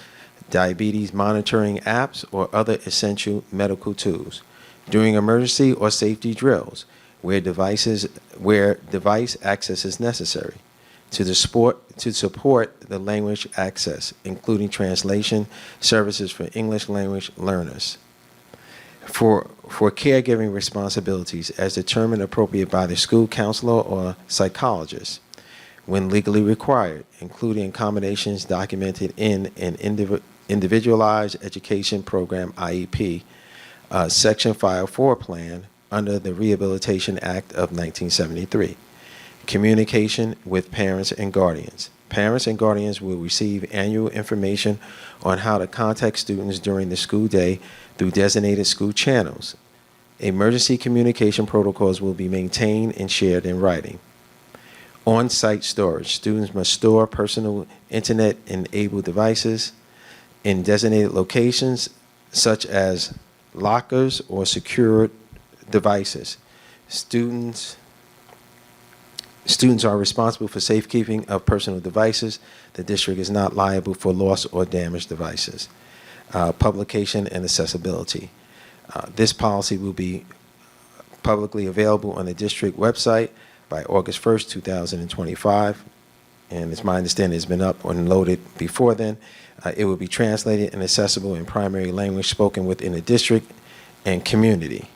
diabetes monitoring apps or other essential medical tools; during emergency or safety drills, where device access is necessary; to support the language access, including translation services for English language learners; for caregiving responsibilities as determined appropriate by the school counselor or psychologist, when legally required, including accommodations documented in an individualized education program IEP, Section 504 plan under the Rehabilitation Act of 1973. Communication with parents and guardians. Parents and guardians will receive annual information on how to contact students during the school day through designated school channels. Emergency communication protocols will be maintained and shared in writing. On-site storage. Students must store personal internet-enabled devices in designated locations such as lockers or secured devices. Students are responsible for safekeeping of personal devices. The district is not liable for lost or damaged devices. Publication and accessibility. This policy will be publicly available on the district website by August 1st, 2025. And it's my understanding it's been up and loaded before then. It will be translated and accessible in primary language spoken within the district and community.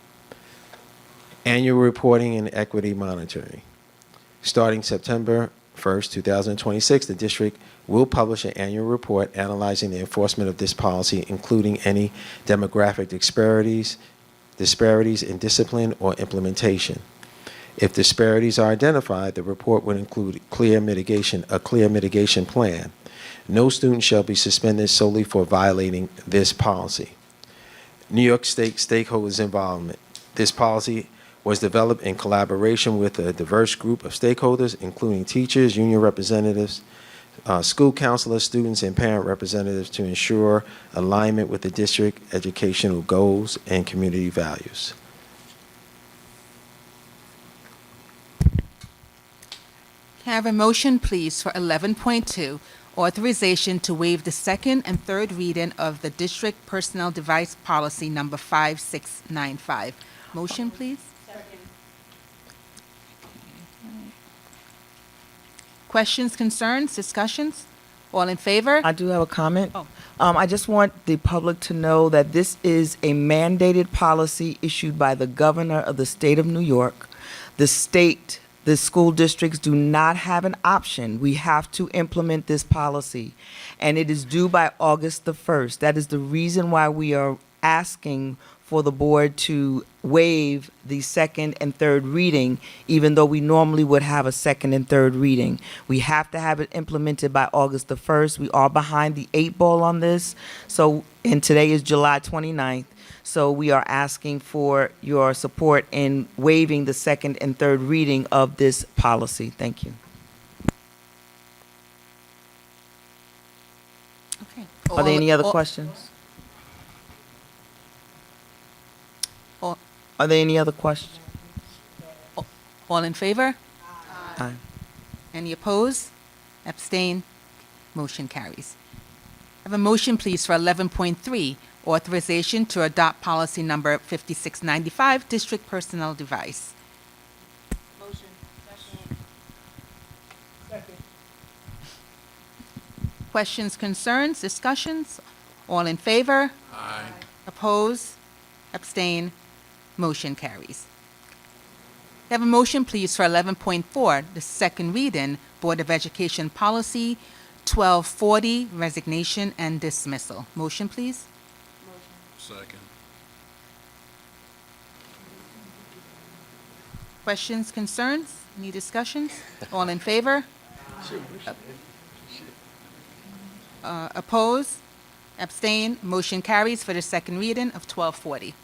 Annual reporting and equity monitoring. Starting September 1st, 2026, the district will publish an annual report analyzing the enforcement of this policy, including any demographic disparities in discipline or implementation. If disparities are identified, the report would include a clear mitigation plan. No student shall be suspended solely for violating this policy. New York State stakeholders' involvement. This policy was developed in collaboration with a diverse group of stakeholders, including teachers, union representatives, school counselors, students, and parent representatives, to ensure alignment with the district educational goals and community values. Can I have a motion, please, for 11.2, authorization to waive the second and third reading of the district personnel device policy number 5695. Motion, please? Questions, concerns, discussions? All in favor? I do have a comment. Oh. I just want the public to know that this is a mandated policy issued by the governor of the state of New York. The school districts do not have an option. We have to implement this policy, and it is due by August the 1st. That is the reason why we are asking for the board to waive the second and third reading, even though we normally would have a second and third reading. We have to have it implemented by August the 1st. We are behind the 8 ball on this. And today is July 29th. So we are asking for your support in waiving the second and third reading of this policy. Thank you. Okay. Are there any other questions? Are there any other questions? All in favor? Aye. Any opposed? Abstain? Motion carries. Have a motion, please, for 11.3, authorization to adopt policy number 5695, district personnel device. Questions, concerns, discussions? All in favor? Aye. Oppose? Abstain? Motion carries. Have a motion, please, for 11.4, the second reading, Board of Education Policy 1240, resignation and dismissal. Motion, please. Second. Questions, concerns? Any discussions? All in favor? Oppose? Abstain? Motion carries for the second reading of 1240.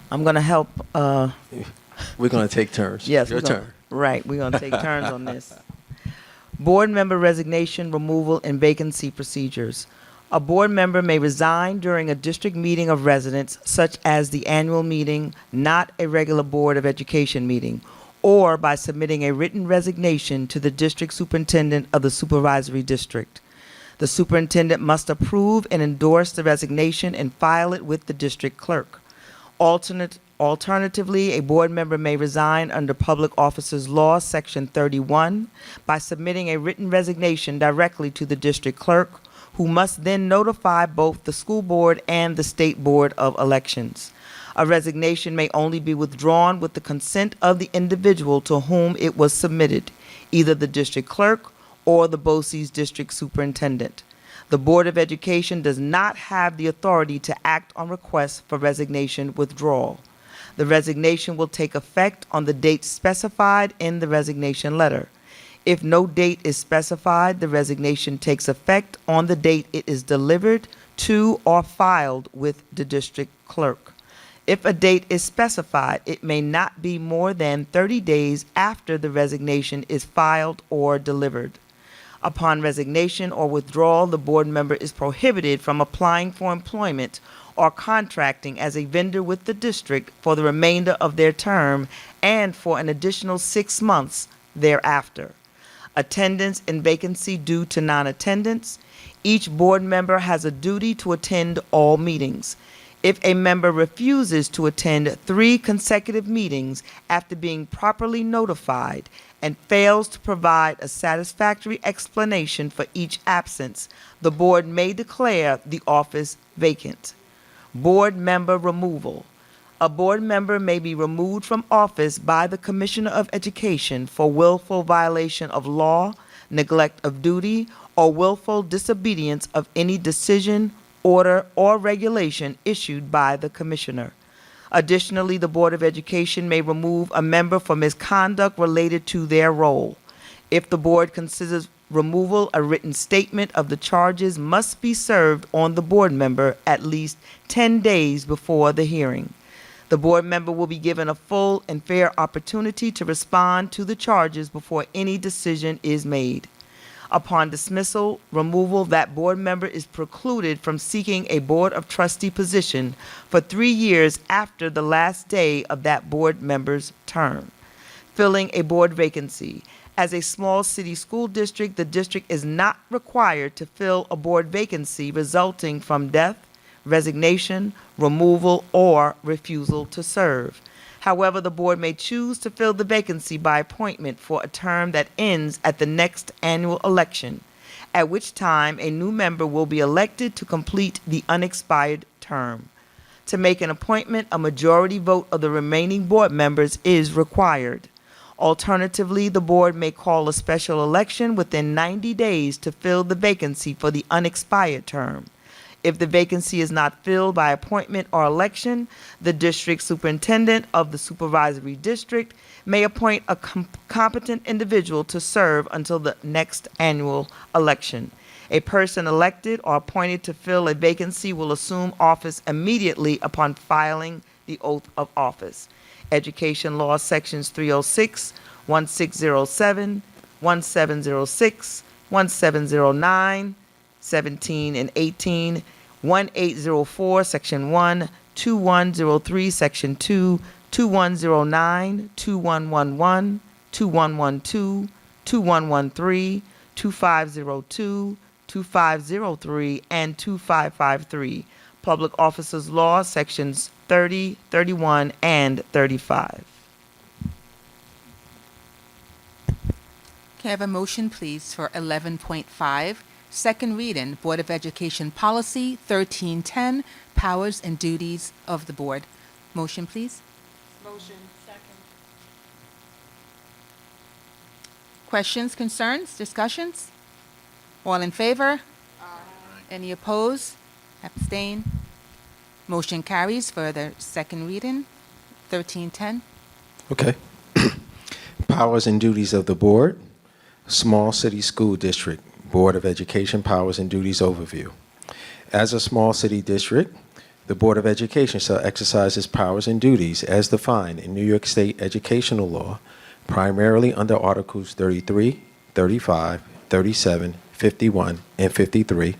I'm going to help. We're going to take turns. Yes, Your turn. Right, we're going to take turns on this. Board member resignation, removal, and vacancy procedures. A board member may resign during a district meeting of residents, such as the annual meeting, not a regular Board of Education meeting, or by submitting a written resignation to the district superintendent of the supervisory district. The superintendent must approve and endorse the resignation and file it with the district clerk. Alternatively, a board member may resign under Public Officers Law, Section 31, by submitting a written resignation directly to the district clerk, who must then notify both the school board and the State Board of Elections. A resignation may only be withdrawn with the consent of the individual to whom it was submitted, either the district clerk or the BOCES district superintendent. The Board of Education does not have the authority to act on requests for resignation withdrawal. The resignation will take effect on the date specified in the resignation letter. If no date is specified, the resignation takes effect on the date it is delivered to or filed with the district clerk. If a date is specified, it may not be more than 30 days after the resignation is filed or delivered. Upon resignation or withdrawal, the board member is prohibited from applying for employment or contracting as a vendor with the district for the remainder of their term and for an additional 6 months thereafter. Attendance and vacancy due to non-attendance. Each board member has a duty to attend all meetings. If a member refuses to attend 3 consecutive meetings after being properly notified and fails to provide a satisfactory explanation for each absence, the board may declare the office vacant. Board member removal. A board member may be removed from office by the Commissioner of Education for willful violation of law, neglect of duty, or willful disobedience of any decision, order, or regulation issued by the Commissioner. Additionally, the Board of Education may remove a member for misconduct related to their role. If the board considers removal, a written statement of the charges must be served on the board member at least 10 days before the hearing. The board member will be given a full and fair opportunity to respond to the charges before any decision is made. Upon dismissal, removal, that board member is precluded from seeking a Board of Trustee position for 3 years after the last day of that board member's term. Filling a board vacancy. As a small city school district, the district is not required to fill a board vacancy resulting from death, resignation, removal, or refusal to serve. However, the board may choose to fill the vacancy by appointment for a term that ends at the next annual election, at which time a new member will be elected to complete the unexpired term. To make an appointment, a majority vote of the remaining board members is required. Alternatively, the board may call a special election within 90 days to fill the vacancy for the unexpired term. If the vacancy is not filled by appointment or election, the district superintendent of the supervisory district may appoint a competent individual to serve until the next annual election. A person elected or appointed to fill a vacancy will assume office immediately upon filing the oath of office. Education Law, Sections 306, 1607, 1706, 1709, 17 and 18, 1804, Section 1, 2103, Section 2, 2109, 2111, 2112, 2113, 2502, 2503, and 2553. Public Officers Law, Sections 30, 31, and 35. Can I have a motion, please, for 11.5, second reading, Board of Education Policy 1310, Powers and Duties of the Board. Motion, please. Motion. Second. Questions, concerns, discussions? All in favor? Any opposed? Abstain? Motion carries for the second reading, 1310. Okay. Powers and duties of the board. Small City School District, Board of Education Powers and Duties Overview. As a small city district, the Board of Education shall exercise its powers and duties as defined in New York State educational law, primarily under Articles 33, 35, 37, 51, and 53,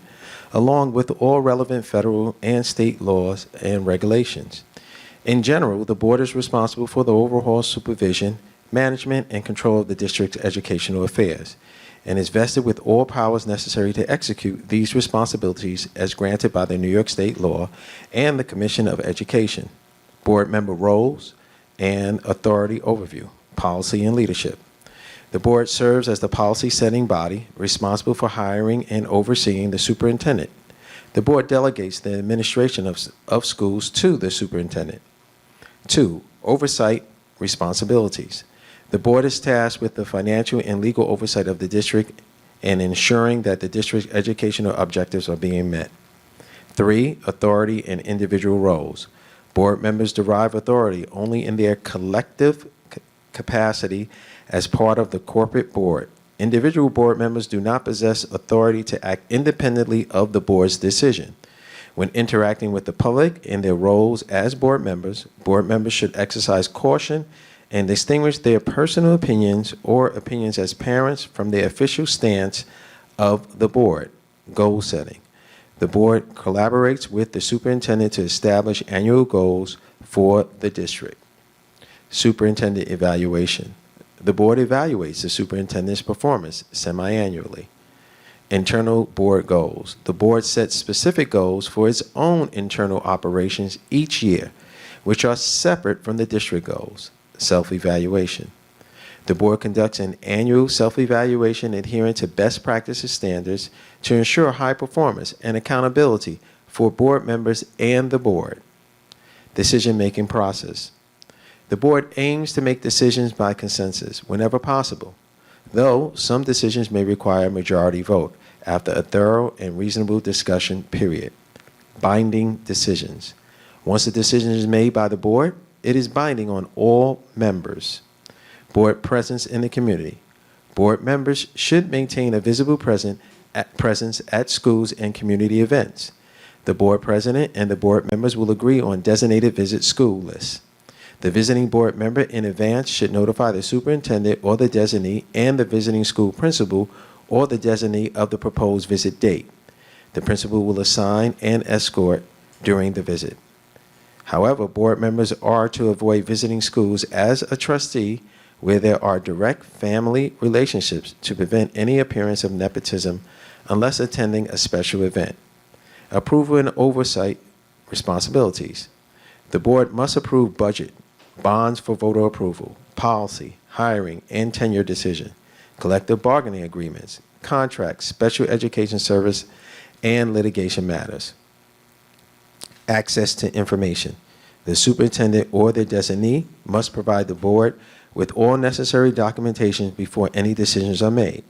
along with all relevant federal and state laws and regulations. In general, the board is responsible for the overall supervision, management, and control of the district's educational affairs, and is vested with all powers necessary to execute these responsibilities as granted by the New York State law and the Commission of Education. Board member roles and authority overview, policy and leadership. The board serves as the policy-setting body responsible for hiring and overseeing the superintendent. The board delegates the administration of schools to the superintendent. 2. Oversight responsibilities. The board is tasked with the financial and legal oversight of the district and ensuring that the district's educational objectives are being met. 3. Authority and individual roles. Board members derive authority only in their collective capacity as part of the corporate board. Individual board members do not possess authority to act independently of the board's decision. When interacting with the public in their roles as board members should exercise caution and distinguish their personal opinions or opinions as parents from the official stance of the board. Goal setting. The board collaborates with the superintendent to establish annual goals for the district. Superintendent evaluation. The board evaluates the superintendent's performance semi-annually. Internal board goals. The board sets specific goals for its own internal operations each year, which are separate from the district goals. Self-evaluation. The board conducts an annual self-evaluation adhering to best practices standards to ensure high performance and accountability for board members and the board. Decision-making process. The board aims to make decisions by consensus whenever possible, though some decisions may require a majority vote after a thorough and reasonable discussion period. Binding decisions. Once a decision is made by the board, it is binding on all members. Board presence in the community. Board members should maintain a visible presence at schools and community events. The board president and the board members will agree on designated visit school lists. The visiting board member in advance should notify the superintendent or the designee and the visiting school principal or the designee of the proposed visit date. The principal will assign and escort during the visit. However, board members are to avoid visiting schools as a trustee where there are direct family relationships to prevent any appearance of nepotism unless attending a special event. Approval and oversight responsibilities. The board must approve budget, bonds for voter approval, policy, hiring, and tenure decision, collective bargaining agreements, contracts, special education service, and litigation matters. Access to information. The superintendent or their designee must provide the board with all necessary documentation before any decisions are made.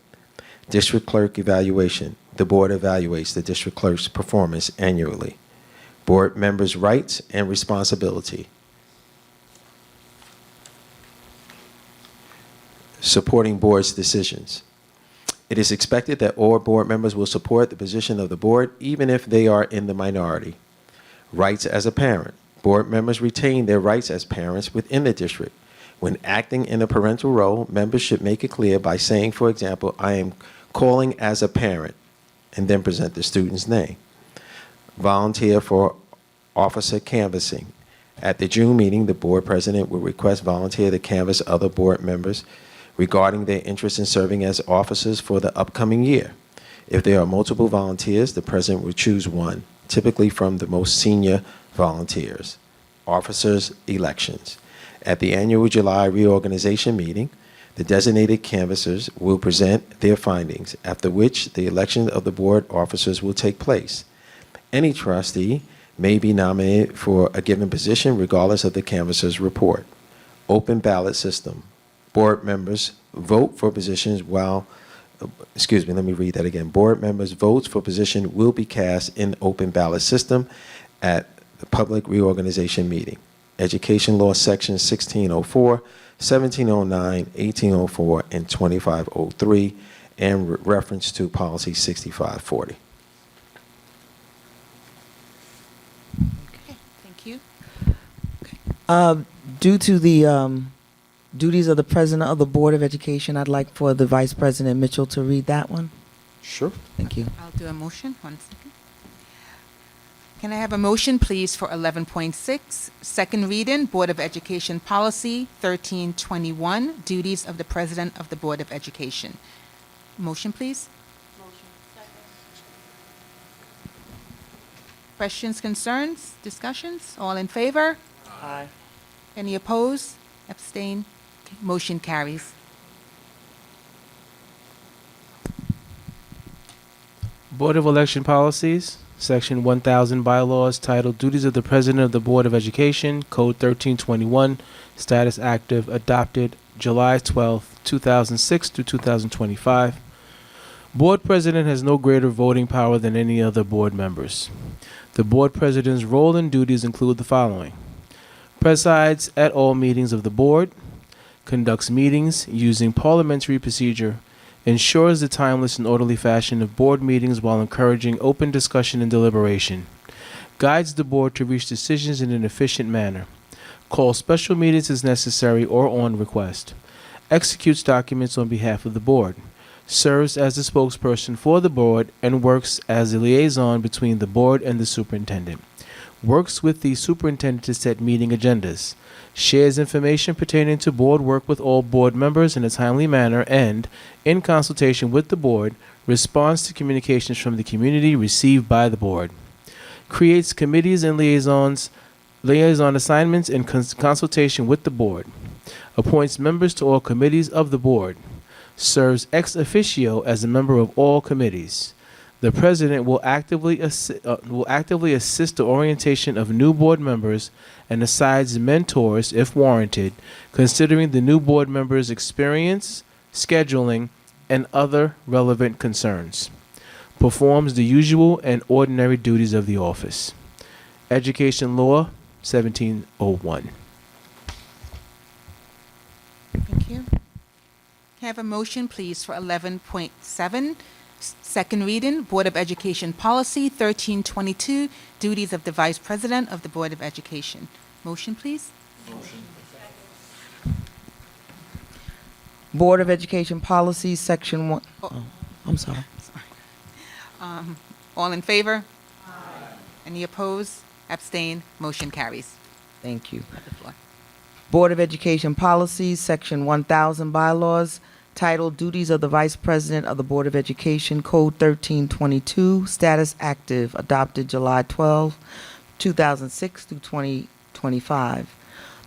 District clerk evaluation. The board evaluates the district clerk's performance annually. Board members' rights and responsibility. Supporting board's decisions. It is expected that all board members will support the position of the board even if they are in the minority. Rights as a parent. Board members retain their rights as parents within the district. When acting in a parental role, members should make it clear by saying, for example, I am calling as a parent, and then present the student's name. Volunteer for officer canvassing. At the June meeting, the board president will request volunteer to canvass other board members regarding their interest in serving as officers for the upcoming year. If there are multiple volunteers, the president will choose one, typically from the most senior volunteers. Officers' elections. At the annual July reorganization meeting, the designated canvassers will present their findings, after which the election of the board officers will take place. Any trustee may be nominated for a given position regardless of the canvasser's report. Open ballot system. Board members vote for positions let me read that again. Board members' votes for position will be cast in open ballot system at the public reorganization meeting. Education Law Section 1604, 1709, 1804, and 2503, and reference to Policy 6540. Okay, thank you. Due to the duties of the president of the Board of Education, I'd like for the Vice President Mitchell to read that one. Sure. Thank you. I'll do a motion. 1 second. Can I have a motion, please, for 11.6, second reading, Board of Education Policy 1321, Duties of the President of the Board of Education. Motion, please. Questions, concerns, discussions? All in favor? Aye. Any opposed? Abstain? Okay, motion carries. Board of Election Policies, Section 1000 Bylaws, titled Duties of the President of the Board of Education, Code 1321, Status Active, adopted July 12, 2006 through 2025. Board President has no greater voting power than any other board members. The Board President's role and duties include the following: presides at all meetings of the Board, conducts meetings using parliamentary procedure, ensures the timeless and orderly fashion of board meetings while encouraging open discussion and deliberation, guides the board to reach decisions in an efficient manner, calls special meetings as necessary or on request, executes documents on behalf of the board, serves as the spokesperson for the board, and works as a liaison between the board and the superintendent, works with the superintendent to set meeting agendas, shares information pertaining to board work with all board members in a timely manner, and, in consultation with the board, responds to communications from the community received by the board, creates committees and liaison assignments in consultation with the board, appoints members to all committees of the board, serves ex officio as a member of all committees. The president will actively assist the orientation of new board members and assigns mentors if warranted, considering the new board members' experience, scheduling, and other relevant concerns. Performs the usual and ordinary duties of the office. Education Law 1701. Thank you. Can I have a motion, please, for 11.7, second reading, Board of Education Policy 1322, Duties of the Vice President of the Board of Education. Motion, please. Board of Education Policy, Section 1. Oh. I'm sorry. All in favor? Any opposed? Abstain? Motion carries. Thank you. Have the floor. Board of Education Policies, Section 1000 Bylaws, titled Duties of the Vice President of the Board of Education, Code 1322, Status Active, adopted July 12, 2006 through 2025.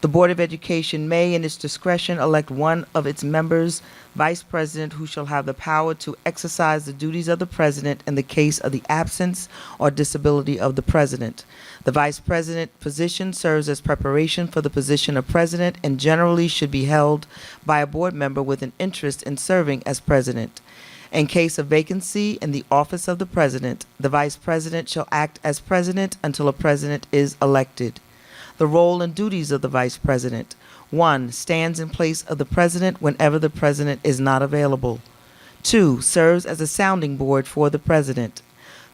The Board of Education may, in its discretion, elect one of its members, Vice President, who shall have the power to exercise the duties of the President in the case of the absence or disability of the President. The Vice President position serves as preparation for the position of President and generally should be held by a board member with an interest in serving as President. In case of vacancy in the office of the President, the Vice President shall act as President until a President is elected. The role and duties of the Vice President: 1. Stands in place of the President whenever the President is not available. 2. Serves as a sounding board for the President.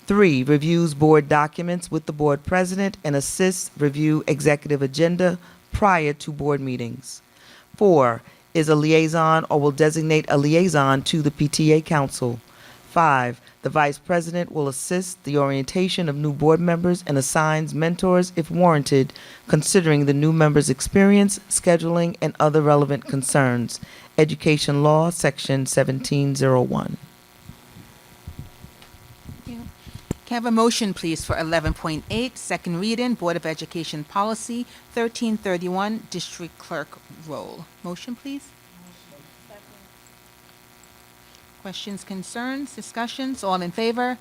3. Reviews board documents with the Board President and assists review executive agenda prior to board meetings. 4. Is a liaison or will designate a liaison to the PTA Council. 5, the vice president will assist the orientation of new board members and assigns mentors if warranted, considering the new members' experience, scheduling, and other relevant concerns. Education Law, Section 1701. Can I have a motion, please, for 11.8, second reading, Board of Education Policy 1331, District Clerk Role. Motion, please. Questions, concerns, discussions? All in favor?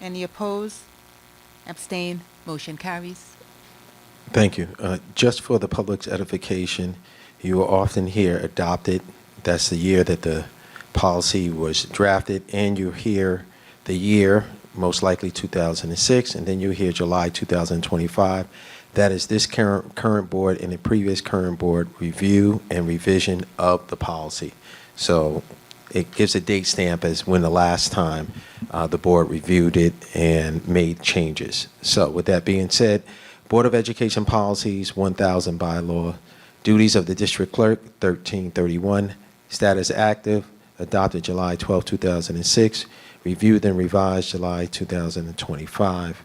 Any opposed? Abstain? Motion carries. Thank you. Just for the public's edification, you will often hear adopted. That's the year that the policy was drafted, and you hear the year, most likely 2006, and then you hear July 2025. That is this current board and the previous current board review and revision of the policy. So it gives a date stamp as when the last time the board reviewed it and made changes. So with that being said, Board of Education Policies 1000 bylaw, duties of the district clerk 1331, status active, adopted July 12, 2006, reviewed and revised July 2025.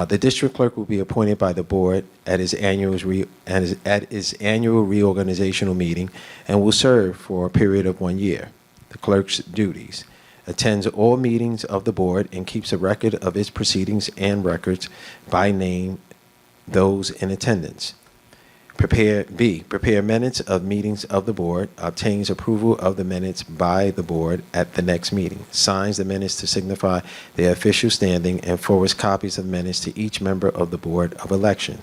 The district clerk will be appointed by the board at his annual reorganizational meeting and will serve for a period of 1 year. The clerk's duties: attends all meetings of the board and keeps a record of its proceedings and records by name those in attendance. Prepare minutes of meetings of the board, obtains approval of the minutes by the board at the next meeting, signs the minutes to signify their official standing, and forwards copies of minutes to each member of the Board of Election.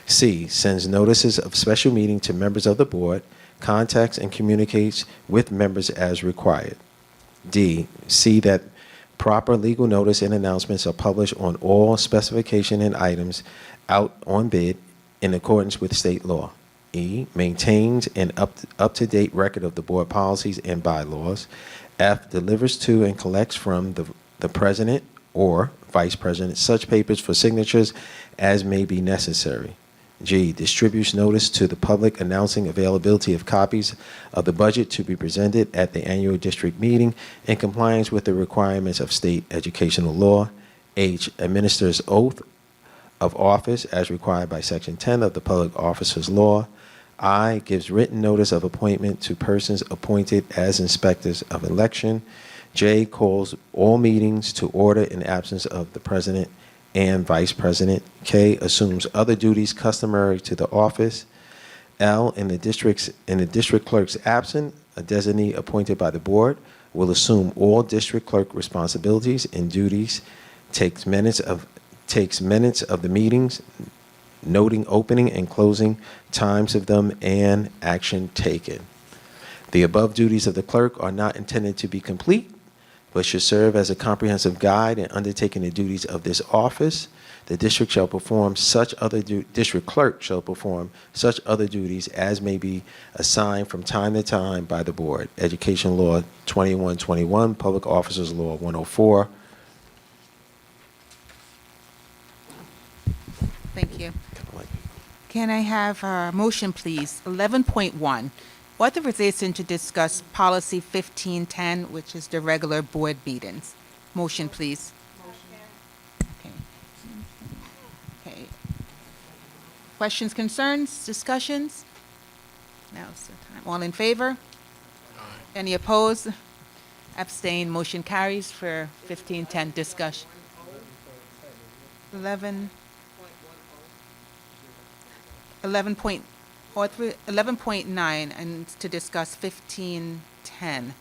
C, sends notices of special meeting to members of the board, contacts and communicates with members as required. D, see that proper legal notice and announcements are published on all specification and items out on bid in accordance with state law. E, maintains an up-to-date record of the board policies and bylaws. F, delivers to and collects from the president or vice president such papers for signatures as may be necessary. G, distributes notice to the public announcing availability of copies of the budget to be presented at the annual district meeting in compliance with the requirements of state educational law. H, administers oath of office as required by Section 10 of the Public Officers Law. I, gives written notice of appointment to persons appointed as inspectors of election. J, calls all meetings to order in absence of the president and vice president. K, assumes other duties customary to the office. L, in the district clerk's absence, a designee appointed by the board will assume all district clerk responsibilities and duties, takes minutes of the meetings, noting opening and closing times of them, and action taken. The above duties of the clerk are not intended to be complete, but should serve as a comprehensive guide in undertaking the duties of this office. The district clerk shall perform such other duties as may be assigned from time to time by the board. Education Law 2121, Public Officers Law 104. Thank you. Can I have a motion, please? 11.1, authorization to discuss policy 1510, which is the regular board meetings. Motion, please. Okay. Questions, concerns, discussions? Now's the time. All in favor? Any opposed? Abstain. Motion carries for 1510 discussion. 11.9, and to discuss 1510.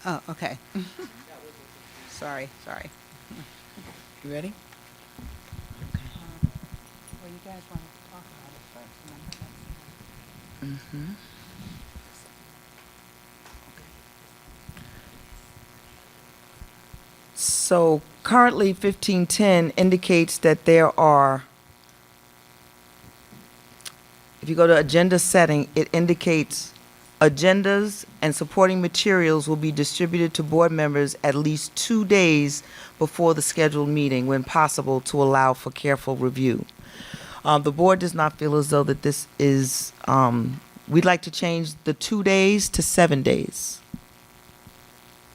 Oh, okay. Sorry. You ready? Well, you guys want to talk about it first. Mm-hmm. So currently 1510 indicates that there are, if you go to agenda setting, it indicates agendas and supporting materials will be distributed to board members at least 2 days before the scheduled meeting when possible to allow for careful review. The board does not feel as though that this is, we'd like to change the 2 days to 7 days.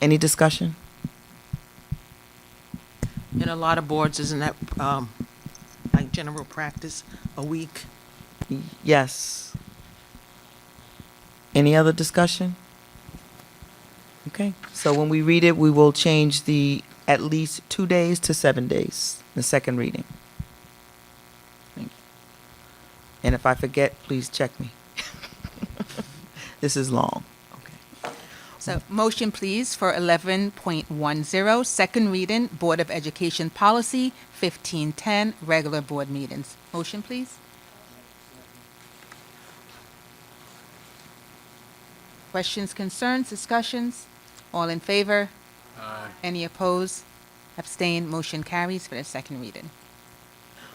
Any discussion? In a lot of boards, isn't that like general practice, a week? Yes. Any other discussion? Okay, so when we read it, we will change the at least 2 days to 7 days, the second reading. Thank you. And if I forget, please check me. This is long. Okay. So motion, please, for 11.10, second reading, Board of Education Policy, 1510, regular board meetings. Motion, please. Questions, concerns, discussions? All in favor? Aye. Any opposed? Abstain. Motion carries for the second reading.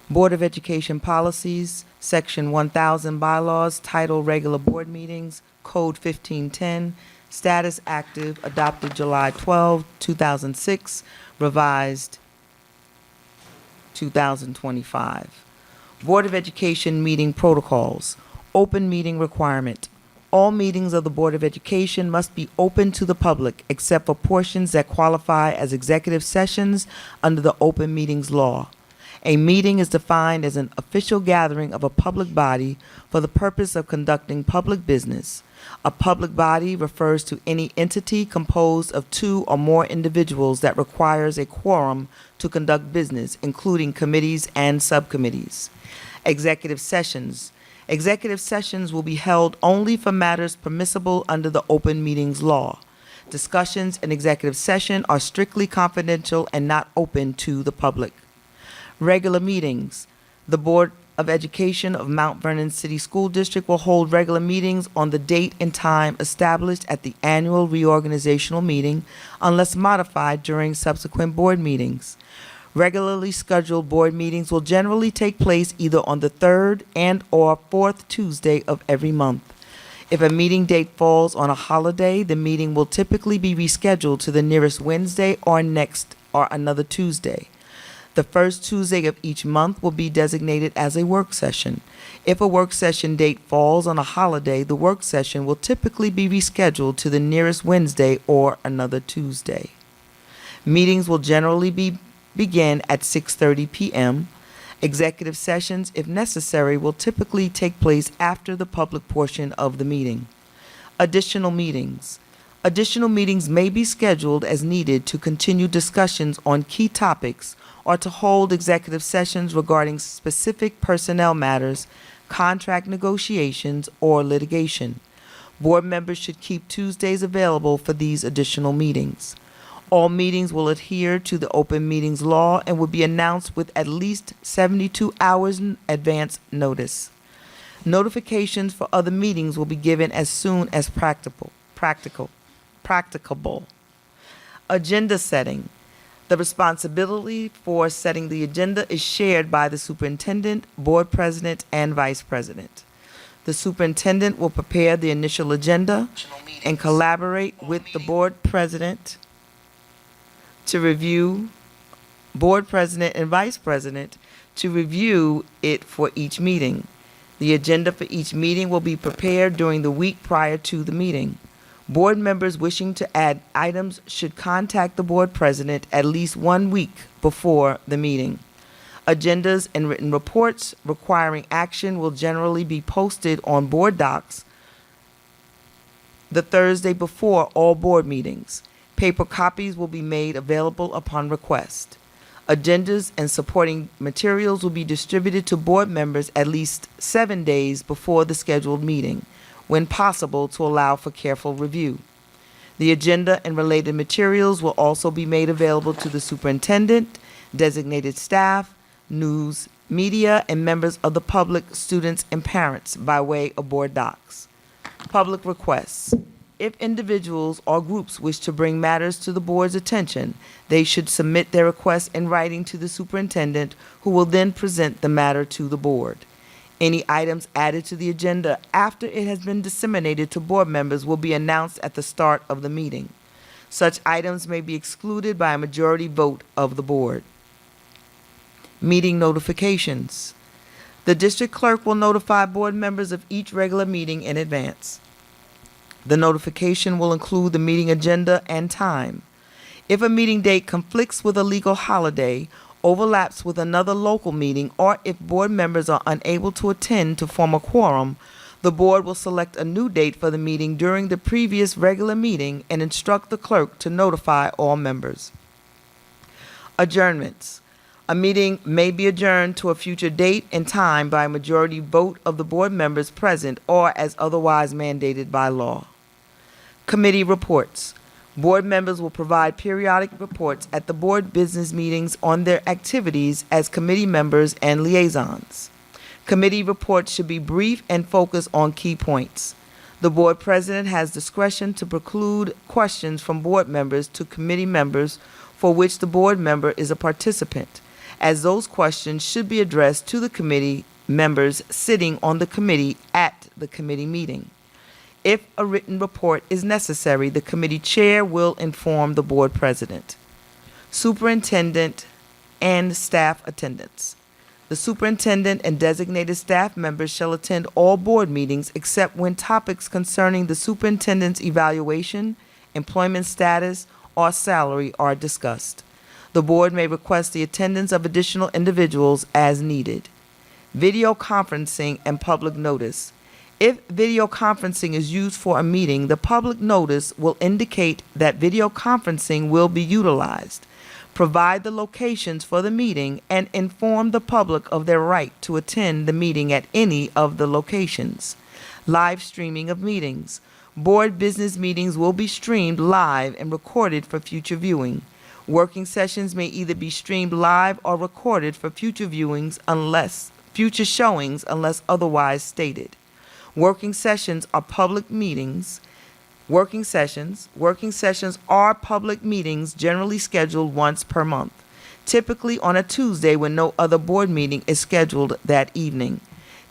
Board of Education Policies, Section 1000 Bylaws, Title Regular Board Meetings, Code 1510, Status Active, adopted July 12, 2006, revised 2025. Board of Education Meeting Protocols, Open Meeting Requirement. All meetings of the Board of Education must be open to the public except for portions that qualify as executive sessions under the Open Meetings Law. A meeting is defined as an official gathering of a public body for the purpose of conducting public business. A public body refers to any entity composed of 2 or more individuals that requires a quorum to conduct business, including committees and subcommittees. Executive sessions. Executive sessions will be held only for matters permissible under the Open Meetings Law. Discussions in executive session are strictly confidential and not open to the public. Regular meetings. The Board of Education of Mount Vernon City School District will hold regular meetings on the date and time established at the annual reorganizational meeting unless modified during subsequent board meetings. Regularly scheduled board meetings will generally take place either on the 3rd and/or 4th Tuesday of every month. If a meeting date falls on a holiday, the meeting will typically be rescheduled to the nearest Wednesday or another Tuesday. The first Tuesday of each month will be designated as a work session. If a work session date falls on a holiday, the work session will typically be rescheduled to the nearest Wednesday or another Tuesday. Meetings will generally begin at 6:30 p.m. Executive sessions, if necessary, will typically take place after the public portion of the meeting. Additional meetings. Additional meetings may be scheduled as needed to continue discussions on key topics or to hold executive sessions regarding specific personnel matters, contract negotiations, or litigation. Board members should keep Tuesdays available for these additional meetings. All meetings will adhere to the Open Meetings Law and will be announced with at least 72 hours in advance notice. Notifications for other meetings will be given as soon as practicable. Agenda setting. The responsibility for setting the agenda is shared by the superintendent, board president, and vice president. The superintendent will prepare the initial agenda and collaborate with the board president to review, board president and vice president to review it for each meeting. The agenda for each meeting will be prepared during the week prior to the meeting. Board members wishing to add items should contact the board president at least 1 week before the meeting. Agendas and written reports requiring action will generally be posted on board docs the Thursday before all board meetings. Paper copies will be made available upon request. Agendas and supporting materials will be distributed to board members at least 7 days before the scheduled meeting, when possible, to allow for careful review. The agenda and related materials will also be made available to the superintendent, designated staff, news, media, and members of the public, students, and parents by way of board docs. Public requests. If individuals or groups wish to bring matters to the board's attention, they should submit their requests in writing to the superintendent, who will then present the matter to the board. Any items added to the agenda after it has been disseminated to board members will be announced at the start of the meeting. Such items may be excluded by a majority vote of the board. Meeting notifications. The district clerk will notify board members of each regular meeting in advance. The notification will include the meeting agenda and time. If a meeting date conflicts with a legal holiday, overlaps with another local meeting, or if board members are unable to attend to form a quorum, the board will select a new date for the meeting during the previous regular meeting and instruct the clerk to notify all members. Adjournments. A meeting may be adjourned to a future date and time by a majority vote of the board members present or as otherwise mandated by law. Committee reports. Board members will provide periodic reports at the board business meetings on their activities as committee members and liaisons. Committee reports should be brief and focus on key points. The board president has discretion to preclude questions from board members to committee members for which the board member is a participant, as those questions should be addressed to the committee members sitting on the committee at the committee meeting. If a written report is necessary, the committee chair will inform the board president. Superintendent and staff attendance. The superintendent and designated staff members shall attend all board meetings except when topics concerning the superintendent's evaluation, employment status, or salary are discussed. The board may request the attendance of additional individuals as needed. Video conferencing and public notice. If video conferencing is used for a meeting, the public notice will indicate that video conferencing will be utilized. Provide the locations for the meeting and inform the public of their right to attend the meeting at any of the locations. Live streaming of meetings. Board business meetings will be streamed live and recorded for future viewing. Working sessions may either be streamed live or recorded for future showings unless otherwise stated. Working sessions are public meetings. Working sessions are public meetings generally scheduled once per month, typically on a Tuesday when no other board meeting is scheduled that evening.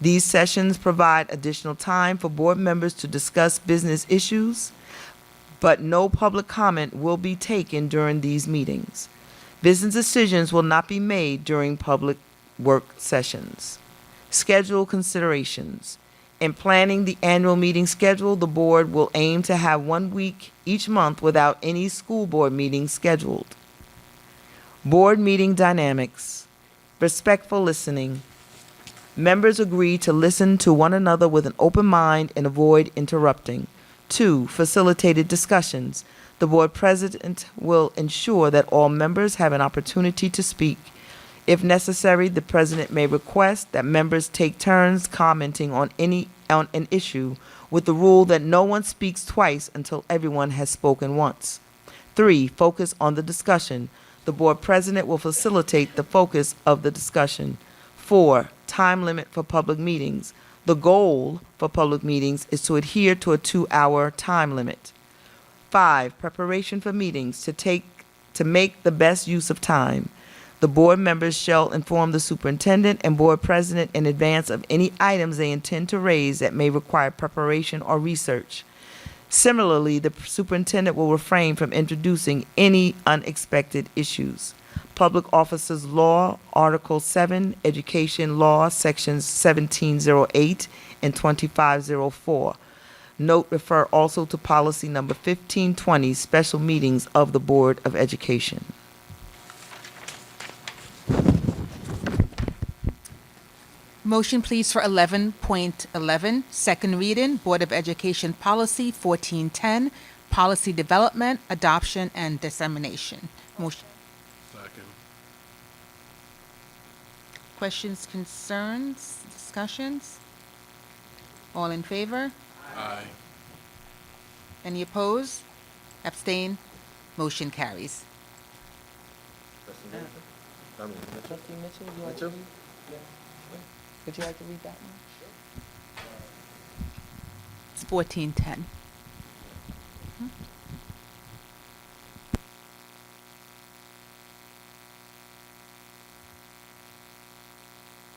These sessions provide additional time for board members to discuss business issues, but no public comment will be taken during these meetings. Business decisions will not be made during public work sessions. Schedule considerations. In planning the annual meeting schedule, the board will aim to have 1 week each month without any school board meetings scheduled. Board meeting dynamics. Respectful listening. Members agree to listen to one another with an open mind and avoid interrupting. 2. Facilitated discussions. The board president will ensure that all members have an opportunity to speak. If necessary, the president may request that members take turns commenting on an issue with the rule that no one speaks twice until everyone has spoken once. 3. Focus on the discussion. The board president will facilitate the focus of the discussion. 4. Time limit for public meetings. The goal for public meetings is to adhere to a 2-hour time limit. 5. Preparation for meetings to make the best use of time. The board members shall inform the superintendent and board president in advance of any items they intend to raise that may require preparation or research. Similarly, the superintendent will refrain from introducing any unexpected issues. Public Officers Law, Article 7, Education Law, Sections 1708 and 2504. Note refer also to Policy Number 1520, Special Meetings of the Board of Education. Motion, please, for 11.11, second reading, Board of Education Policy 1410, Policy Development, Adoption, and Dissemination. Motion. Second. Questions, concerns, discussions? All in favor? Aye. Any opposed? Abstain? Motion carries. Trustee Mitchell, would you like to read that one? It's 1410.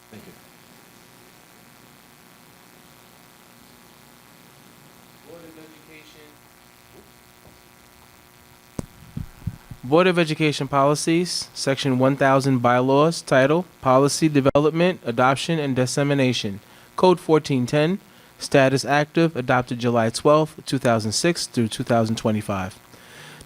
Thank you. Board of Education Policies, Section 1000 Bylaws, Title, Policy Development, Adoption, and Dissemination, Code 1410, Status Active, adopted July 12, 2006 through 2025.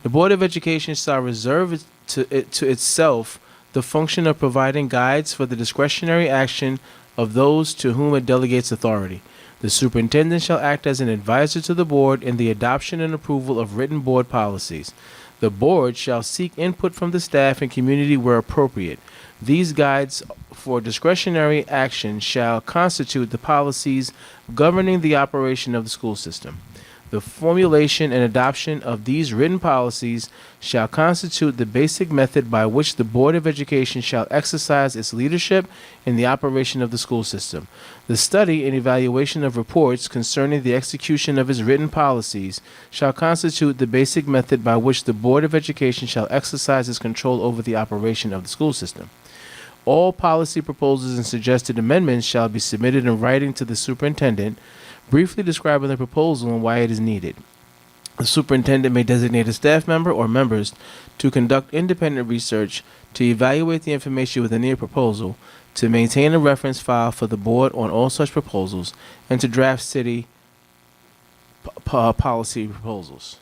The Board of Education shall reserve to itself the function of providing guides for the discretionary action of those to whom it delegates authority. The superintendent shall act as an advisor to the board in the adoption and approval of written board policies. The board shall seek input from the staff and community where appropriate. These guides for discretionary action shall constitute the policies governing the operation of the school system. The formulation and adoption of these written policies shall constitute the basic method by which the Board of Education shall exercise its leadership in the operation of the school system. The study and evaluation of reports concerning the execution of its written policies shall constitute the basic method by which the Board of Education shall exercise its control over the operation of the school system. All policy proposals and suggested amendments shall be submitted in writing to the superintendent, briefly describing the proposal and why it is needed. The superintendent may designate a staff member or members to conduct independent research, to evaluate the information within the proposal, to maintain a reference file for the board on all such proposals, and to draft city policy proposals.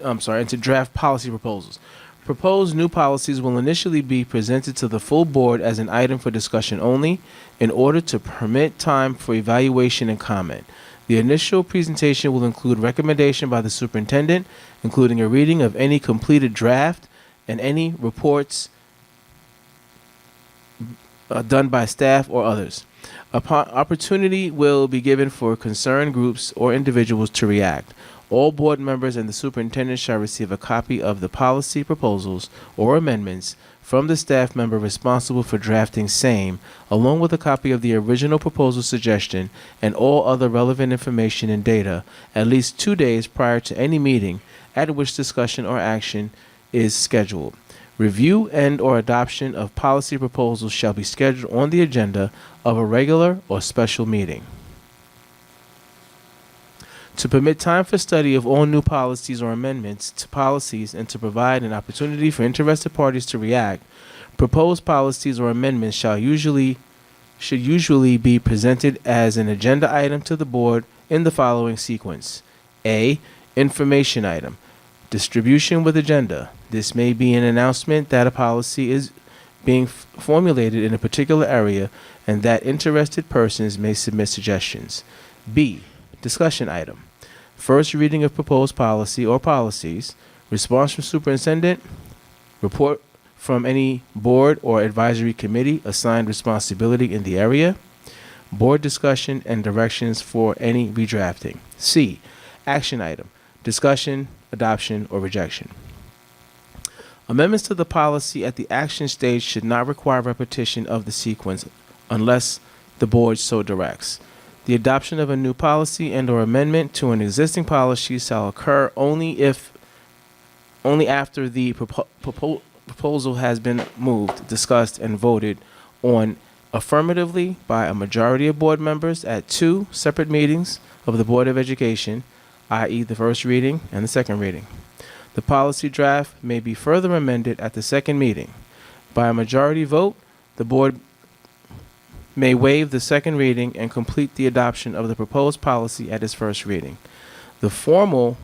And to draft policy proposals. Proposed new policies will initially be presented to the full board as an item for discussion only, in order to permit time for evaluation and comment. The initial presentation will include recommendation by the superintendent, including a reading of any completed draft and any reports done by staff or others. Opportunity will be given for concerned groups or individuals to react. All board members and the superintendent shall receive a copy of the policy proposals or amendments from the staff member responsible for drafting same, along with a copy of the original proposal suggestion and all other relevant information and data, at least 2 days prior to any meeting at which discussion or action is scheduled. Review and/or adoption of policy proposals shall be scheduled on the agenda of a regular or special meeting. To permit time for study of all new policies or amendments to policies and to provide an opportunity for interested parties to react, proposed policies or amendments should usually be presented as an agenda item to the board in the following sequence. A. Information item. Distribution with agenda. This may be an announcement that a policy is being formulated in a particular area and that interested persons may submit suggestions. B. Discussion item. First reading of proposed policy or policies, response from superintendent, report from any board or advisory committee assigned responsibility in the area, board discussion and directions for any redrafting. C. Action item. Discussion, adoption, or rejection. Amendments to the policy at the action stage should not require repetition of the sequence unless the board so directs. The adoption of a new policy and/or amendment to an existing policy shall occur only after the proposal has been moved, discussed, and voted on affirmatively by a majority of board members at 2 separate meetings of the Board of Education, i.e. the first reading and the second reading. The policy draft may be further amended at the second meeting. By a majority vote, the board may waive the second reading and complete the adoption of the proposed policy at its first reading. The formal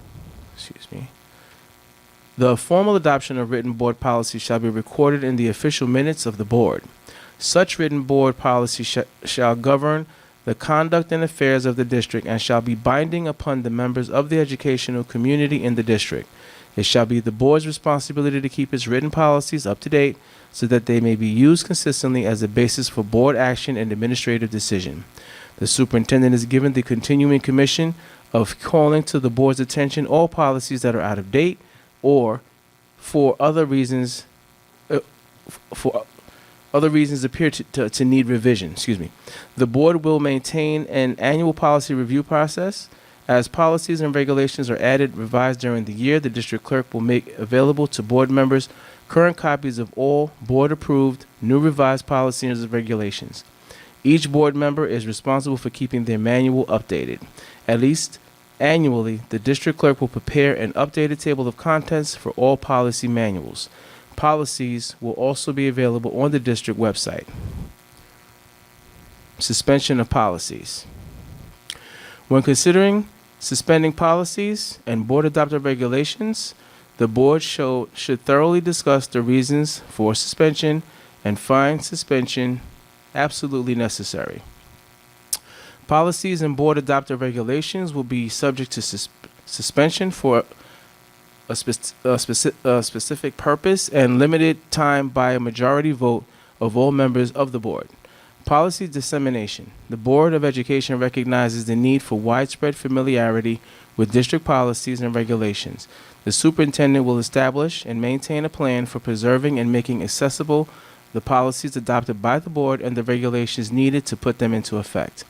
adoption of written board policy shall be recorded in the official minutes of the board. Such written board policy shall govern the conduct and affairs of the district and shall be binding upon the members of the educational community in the district. It shall be the board's responsibility to keep its written policies up to date so that they may be used consistently as a basis for board action and administrative decision. The superintendent is given the continuing commission of calling to the board's attention all policies that are out of date or for other reasons appear to need revision. The board will maintain an annual policy review process. As policies and regulations are added, revised during the year, the district clerk will make available to board members current copies of all board-approved, new revised policies and regulations. Each board member is responsible for keeping their manual updated. At least annually, the district clerk will prepare an updated table of contents for all policy manuals. Policies will also be available on the district website. Suspension of policies. When considering Suspending policies and board adopted regulations, the board should thoroughly discuss the reasons for suspension and find suspension absolutely necessary. Policies and board adopted regulations will be subject to suspension for a specific purpose and limited time by a majority vote of all members of the board. Policy dissemination. The Board of Education recognizes the need for widespread familiarity with district policies and regulations. The superintendent will establish and maintain a plan for preserving and making accessible the policies adopted by the board and the regulations needed to put them into effect.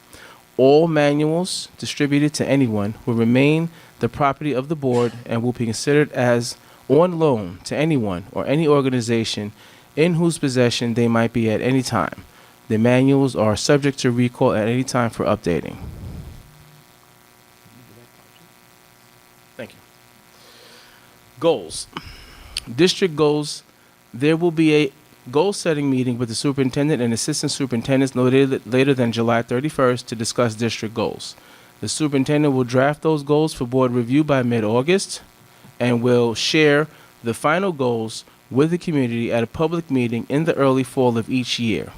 All manuals distributed to anyone will remain the property of the board and will be considered as on loan to anyone or any organization in whose possession they might be at any time. The manuals are subject to recall at any time for updating. Thank you. Goals. District goals. There will be a goal-setting meeting with the superintendent and assistant superintendents no later than July 31st to discuss district goals. The superintendent will draft those goals for board review by mid-August and will share the final goals with the community at a public meeting in the early fall of each year.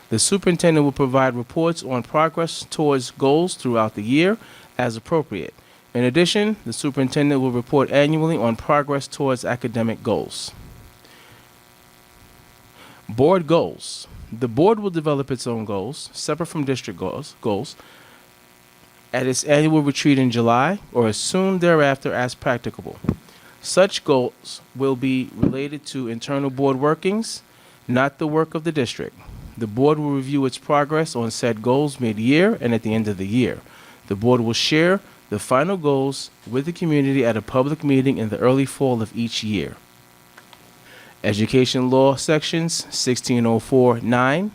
The superintendent will provide reports on progress towards goals throughout the year as appropriate. In addition, the superintendent will report annually on progress towards academic goals. Board goals. The board will develop its own goals, separate from district goals, at its annual retreat in July or as soon thereafter as practicable. Such goals will be related to internal board workings, not the work of the district. The board will review its progress on said goals mid-year and at the end of the year. The board will share the final goals with the community at a public meeting in the early fall of each year. Education law sections 1604-9,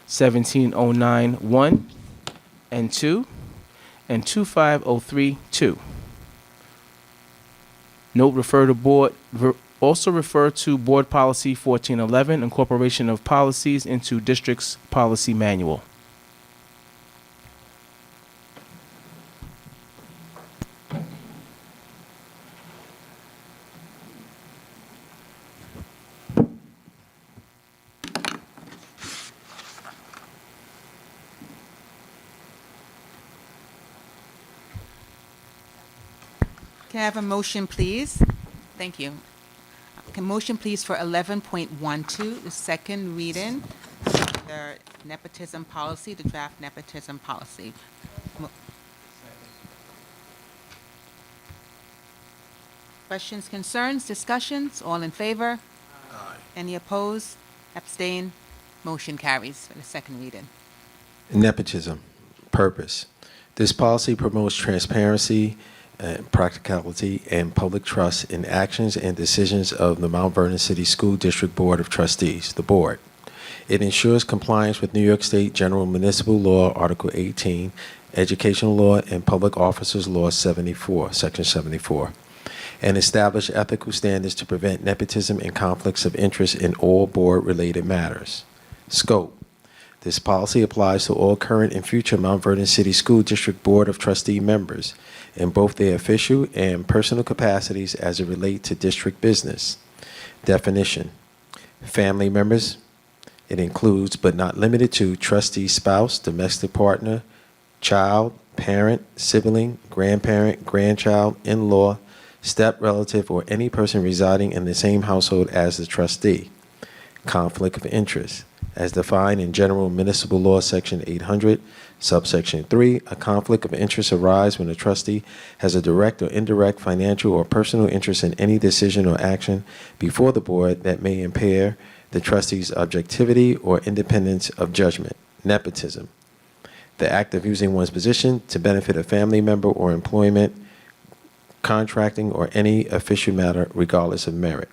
1709-1 and 2, and 25032. Also refer to Board Policy 1411, incorporation of policies into district's policy manual. Can I have a motion, please? Thank you. Can motion, please, for 11.12, the second reading, the nepotism policy, the draft nepotism policy. Questions, concerns, discussions? All in favor? Aye. Any opposed? Abstain? Motion carries for the second reading. Nepotism. Purpose. This policy promotes transparency, practicality, and public trust in actions and decisions of the Mount Vernon City School District Board of Trustees, the board. It ensures compliance with New York State General Municipal Law, Article 18, Educational Law, and Public Officers Law 74, Section 74, and establish ethical standards to prevent nepotism and conflicts of interest in all board-related matters. Scope. This policy applies to all current and future Mount Vernon City School District Board of Trustee members in both their official and personal capacities as it relates to district business. Definition. Family members. It includes, but not limited to, trustee spouse, domestic partner, child, parent, sibling, grandparent, grandchild, in-law, step relative, or any person residing in the same household as the trustee. Conflict of interest. As defined in General Municipal Law, Section 800, Subsection 3, a conflict of interest arises when a trustee has a direct or indirect financial or personal interest in any decision or action before the board that may impair the trustee's objectivity or independence of judgment. Nepotism. The act of using one's position to benefit a family member or employment, contracting, or any official matter regardless of merit.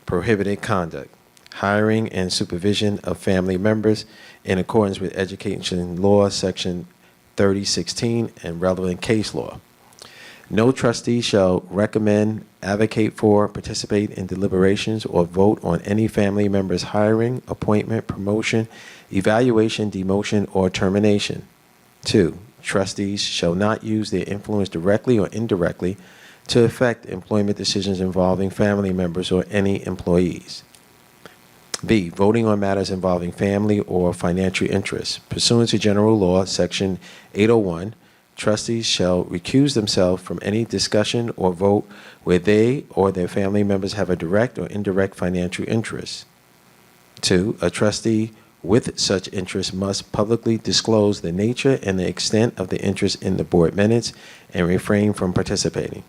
Prohibited conduct. Hiring and supervision of family members in accordance with Education Law, Section 3016, and relevant case law. No trustee shall recommend, advocate for, participate in deliberations, or vote on any family member's hiring, appointment, promotion, evaluation, demotion, or termination. 2. trustees shall not use their influence directly or indirectly to affect employment decisions involving family members or any employees. B, voting on matters involving family or financial interests. Pursuant to General Law, Section 801, trustees shall recuse themselves from any discussion or vote where they or their family members have a direct or indirect financial interest. 2, a trustee with such interest must publicly disclose the nature and the extent of the interest in the board minutes and refrain from participating.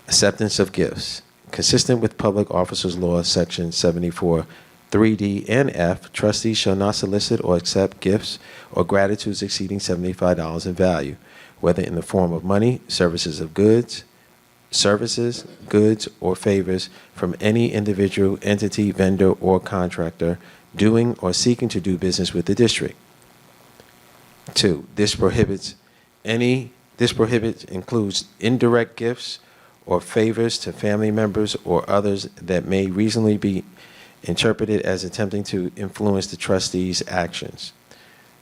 Acceptance of gifts. Consistent with Public Officers Law, Section 74, 3D and F, trustees shall not solicit or accept gifts or gratitudes exceeding $75 in value, whether in the form of money, services, goods, or favors from any individual, entity, vendor, or contractor doing or seeking to do business with the district. 2, this prohibits includes indirect gifts or favors to family members or others that may reasonably be interpreted as attempting to influence the trustee's actions.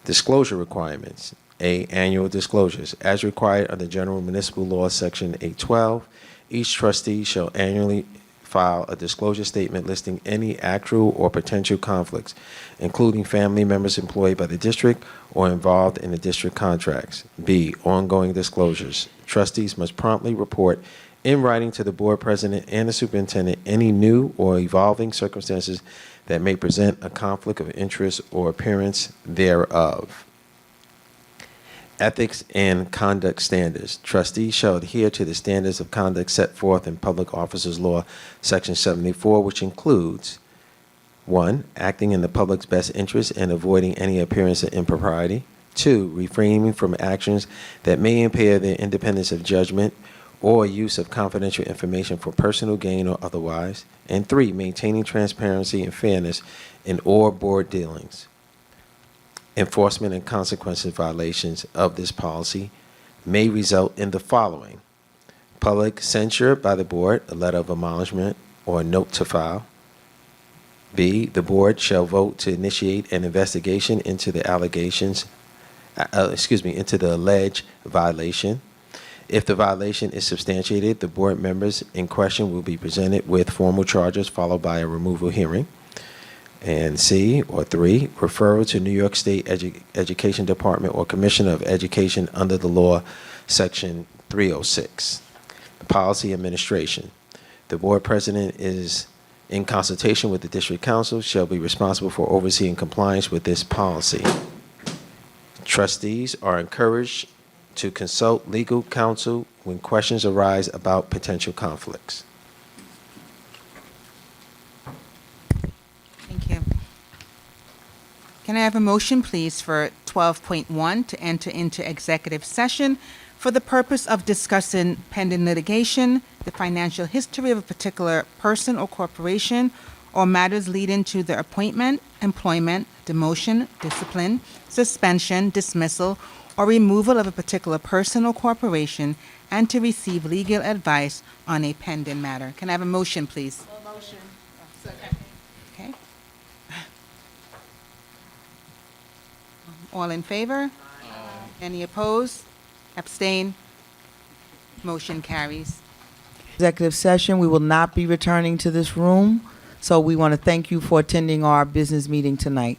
Disclosure requirements. A, annual disclosures. As required under General Municipal Law, Section 812, each trustee shall annually file a disclosure statement listing any actual or potential conflicts, including family members employed by the district or involved in the district contracts. B, ongoing disclosures. Trustees must promptly report in writing to the board president and the superintendent any new or evolving circumstances that may present a conflict of interest or appearance thereof. Ethics and conduct standards. Trustees shall adhere to the standards of conduct set forth in Public Officers Law, Section 74, which includes 1, acting in the public's best interest and avoiding any appearance of impropriety. 2, refraining from actions that may impair their independence of judgment or use of confidential information for personal gain or otherwise. And 3, maintaining transparency and fairness in all board dealings. Enforcement and consequences violations of this policy may result in the following: public censure by the board, a letter of admonishment, or a note to file. B, the board shall vote to initiate an investigation into the into the alleged violation. If the violation is substantiated, the board members in question will be presented with formal charges followed by a removal hearing. And C, or 3, referral to New York State Education Department or Commissioner of Education under the law, Section 306. Policy administration. The board president is, in consultation with the district council, shall be responsible for overseeing compliance with this policy. Trustees are encouraged to consult legal counsel when questions arise about potential conflicts. Thank you. Can I have a motion, please, for 12.1 to enter into executive session for the purpose of discussing pending litigation, the financial history of a particular person or corporation, or matters leading to the appointment, employment, demotion, discipline, suspension, dismissal, or removal of a particular person or corporation, and to receive legal advice on a pending matter. Can I have a motion, please? Motion. Okay. All in favor? Any opposed? Abstain? Motion carries. Executive session, we will not be returning to this room, so we want to thank you for attending our business meeting tonight.